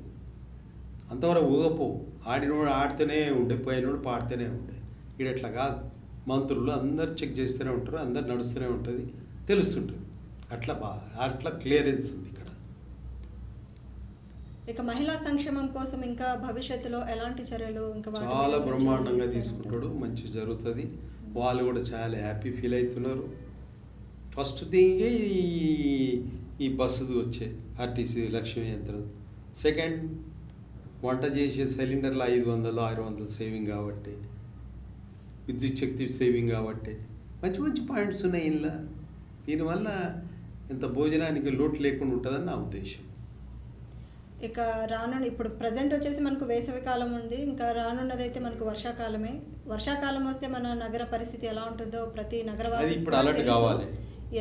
అంతవరకు ఊగపోవు, ఆడినోడు ఆడుతూనే ఉండే, పోయినోడు పాడుతూనే ఉండే. ఇక్కడ ఎట్లా కాదు, మంత్రులు అందరు చెక్ చేస్తూనే ఉంటారు, అందరు నడుస్తూనే ఉంటుంది, తెలుస్తుంటుంది. అట్లా క్లియరెన్స్ ఉంది ఇక్కడ. ఇక మహిళా సంక్షేమం కోసం ఇంకా భవిష్యత్తులో ఎలాంటి చర్యలు ఇంకా చాలా బ్రహ్మాండంగా తీసుకుంటాడు, మంచి జరుగుతుంది. వాళ్ళు కూడా చాలా హ్యాపీ ఫీల్ అవుతున్నారు. ఫస్ట్ థింగ్ ఈ బస్సు వచ్చే ఆర్టీసీ లక్ష్మీ యంత్రం. సెకండ్, వంట చేసే సిలిండర్లు 500 600 సేవింగ్ కాబట్టి, విద్యుత్ శక్తి సేవింగ్ కాబట్టి మంచి మంచి పాయింట్స్ ఉన్నాయి ఇంట్లో. దీనివల్ల ఇంత భోజనానికి లోటు లేకుండా ఉంటుందని నా ఉద్దేశం. ఇక రానున్న ఇప్పుడు ప్రజెంట్ వచ్చేసి మనకు వేసవి కాలం ఉంది, ఇంకా రానున్నది అయితే మనకు వర్షాకాలమే. వర్షాకాలం వస్తే మన నగర పరిస్థితి ఎలా ఉంటుందో ప్రతి నగరవాసి ఇప్పుడు అలర్ట్ కావాలి.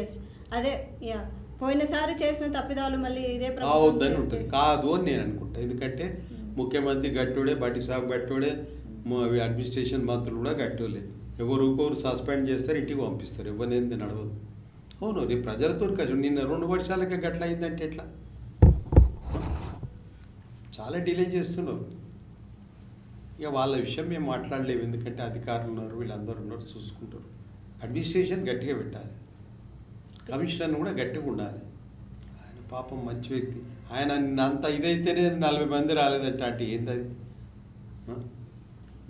ఎస్, అదే యా, పోయినసారి చేసిన తప్పిదాలు మళ్ళీ ఇదే కావద్దని ఉంటుంది. కాదు అని నేను అనుకుంటా. ఎందుకంటే ముఖ్యమంత్రి గట్టుడే, బట్టి సాగు గట్టుడే, అడ్మినిస్ట్రేషన్ మంత్రులు కూడా గట్టులే. ఎవరికొరు సస్పెండ్ చేస్తారు, ఇంటికి పంపిస్తారు, ఎవరినేది నడవదు. అవును, రేపు ప్రజలతో కష్టం. నిన్న 2 వర్షాలకే గట్ల అయిందంటే ఎట్లా? చాలా డిలే చేస్తున్నారు. ఇక వాళ్ళ విషయం మేము మాట్లాడలేము, ఎందుకంటే అధికారులు ఉన్నారు, వీళ్ళందరూ ఉన్నారు, చూసుకుంటారు. అడ్మినిస్ట్రేషన్ గట్టిగా పెట్టాలి, కమిషనర్ కూడా గట్టిగా ఉండాలి. ఆయన పాపం మంచి వ్యక్తి. ఆయన అంత ఇదైతేనే 40 మంది రాలేదంటే అంటే ఏంది అది?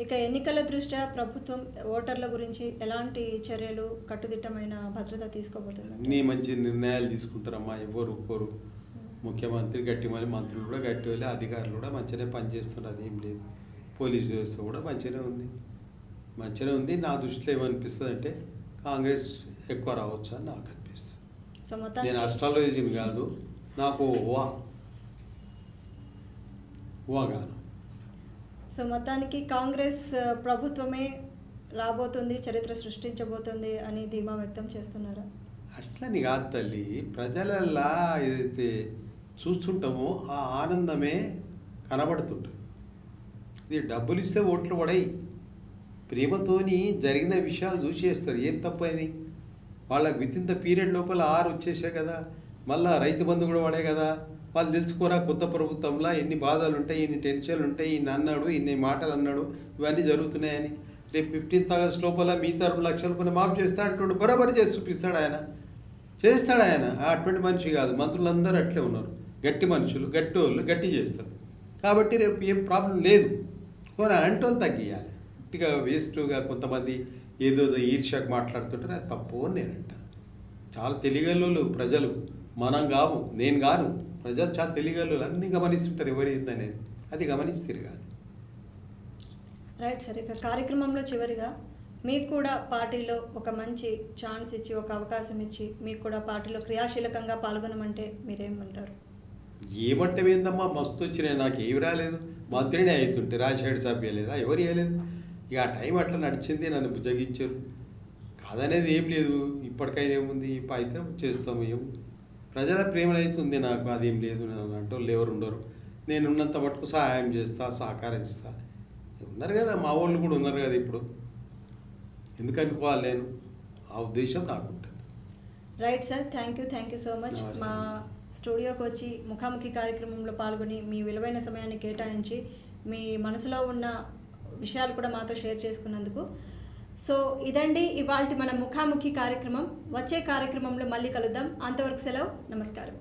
ఇక ఎన్నికల దృష్ట్యా ప్రభుత్వం ఓటర్ల గురించి ఎలాంటి చర్యలు, కట్టుదిట్టమైన భద్రత తీసుకోబోతుంది? అన్నీ మంచి నిర్ణయాలు తీసుకుంటారమ్మా. ఎవరు ఒక్కరు ముఖ్యమంత్రి గట్టి, మళ్ళీ మంత్రులు కూడా గట్టి, వెళ్ళి అధికారులు కూడా మంచిగానే పనిచేస్తున్నారు, అదేం లేదు. పోలీస్ వ్యవస్థ కూడా మంచిగానే ఉంది. నా దృష్టిలో ఏమనిపిస్తుంది అంటే కాంగ్రెస్ ఎక్కువ రావచ్చు అని నాకు అనిపిస్తుంది. సో మొత్తం నేను అస్ట్రాలజీని కాదు, నాకు ఊహగాను. సో మొత్తానికి కాంగ్రెస్ ప్రభుత్వమే రాబోతుంది, చరిత్ర సృష్టించబోతుంది అని ధీమా వ్యక్తం చేస్తున్నారా? అట్లని కాదు తల్లి, ప్రజలల్లా ఏదైతే చూస్తుంటామో ఆ ఆనందమే కనబడుతుంటుంది. ఇది డబ్బులు ఇస్తే ఓట్లు పడాయి, ప్రేమతోని జరిగిన విషయాలు చూసేస్తారు. ఏం తప్పని వాళ్ళకి విత్ ఇన్ ద పీరియడ్ లోపల 6 వచ్చేసాయి కదా, మళ్ళీ రైతు బంధు కూడా పడే కదా. వాళ్ళు తెలుసుకోరా కొత్త ప్రభుత్వంలో ఎన్ని బాధలు ఉంటాయి, ఇన్ని టెన్షన్లు ఉంటాయి, ఇన్ని అన్నాడు, ఇన్ని మాటలు అన్నాడు, ఇవన్నీ జరుగుతున్నాయని. రేపు 15th ఆగస్ట్ లోపల మిగతా 2 లక్షల రూపాయలు మాఫ్ చేస్తా అంటుండు, బరాబరి చేసి చూపిస్తాడు ఆయన, చేస్తాడు ఆయన. అటువంటి మనిషి కాదు, మంత్రులందరూ అట్లే ఉన్నారు, గట్టి మనుషులు, గట్టి వాళ్ళు గట్టి చేస్తారు. కాబట్టి రేపు ఏం ప్రాబ్లం లేదు. కొన్ని అంటోళ్ళు తగ్గియాలి. గట్టిగా వేస్ట్గా కొంతమంది ఏదో ఈర్ష్యాకు మాట్లాడుతుంటారు, అది తప్పు అని నేను అంటాను. చాలా తెలియగలలు ప్రజలు, మనం కాము, నేను కాను, ప్రజలు చాలా తెలియగలలు, అన్నీ గమనిస్తుంటారు ఎవరు ఏందనేది, అది గమనించి తిరగాలి. Right sir. ఇక కార్యక్రమంలో చివరిగా మీకు కూడా పార్టీలో ఒక మంచి ఛాన్స్ ఇచ్చి, ఒక అవకాశం ఇచ్చి మీకు కూడా పార్టీలో క్రియాశీలకంగా పాల్గొనమంటే మీరేమంటారు? ఏమంటే ఏందమ్మా, మస్తు వచ్చినాయి, నాకు ఏమి రాలేదు. మంత్రిని అవుతుంటే రాజశేఖర్ సాబ్ వేయలేదా? ఎవరు వేయలేదు. ఇక ఆ టైం అట్లా నడిచింది, నన్ను బుజ్జగించారు. కాదనేది ఏం లేదు. ఇప్పటికైనా ఏముంది, అయితే చేస్తాము. ఏం ప్రజల ప్రేమనైతుంది నాకు, అదేం లేదు. నన్ను అంటే వాళ్ళు ఎవరు ఉండరు. నేను ఉన్నంత మటుకు సహాయం చేస్తా, సహకారం ఇస్తా. ఉన్నారు కదా మా వాళ్ళు కూడా ఉన్నారు కదా, ఇప్పుడు ఎందుకు అనుకోవాలి నేను? ఆ ఉద్దేశం నాకు ఉంటుంది. Right sir, thank you so much. మా స్టూడియోకి వచ్చి ముఖాముఖి కార్యక్రమంలో పాల్గొని మీ విలువైన సమయాన్ని కేటాయించి మీ మనసులో ఉన్న విషయాలు కూడా మాతో షేర్ చేసుకున్నందుకు. సో ఇదండి ఇవాల్టి మన ముఖాముఖి కార్యక్రమం. వచ్చే కార్యక్రమంలో మళ్ళీ కలుద్దాం. అంతవరకు సెలవు, నమస్కారం.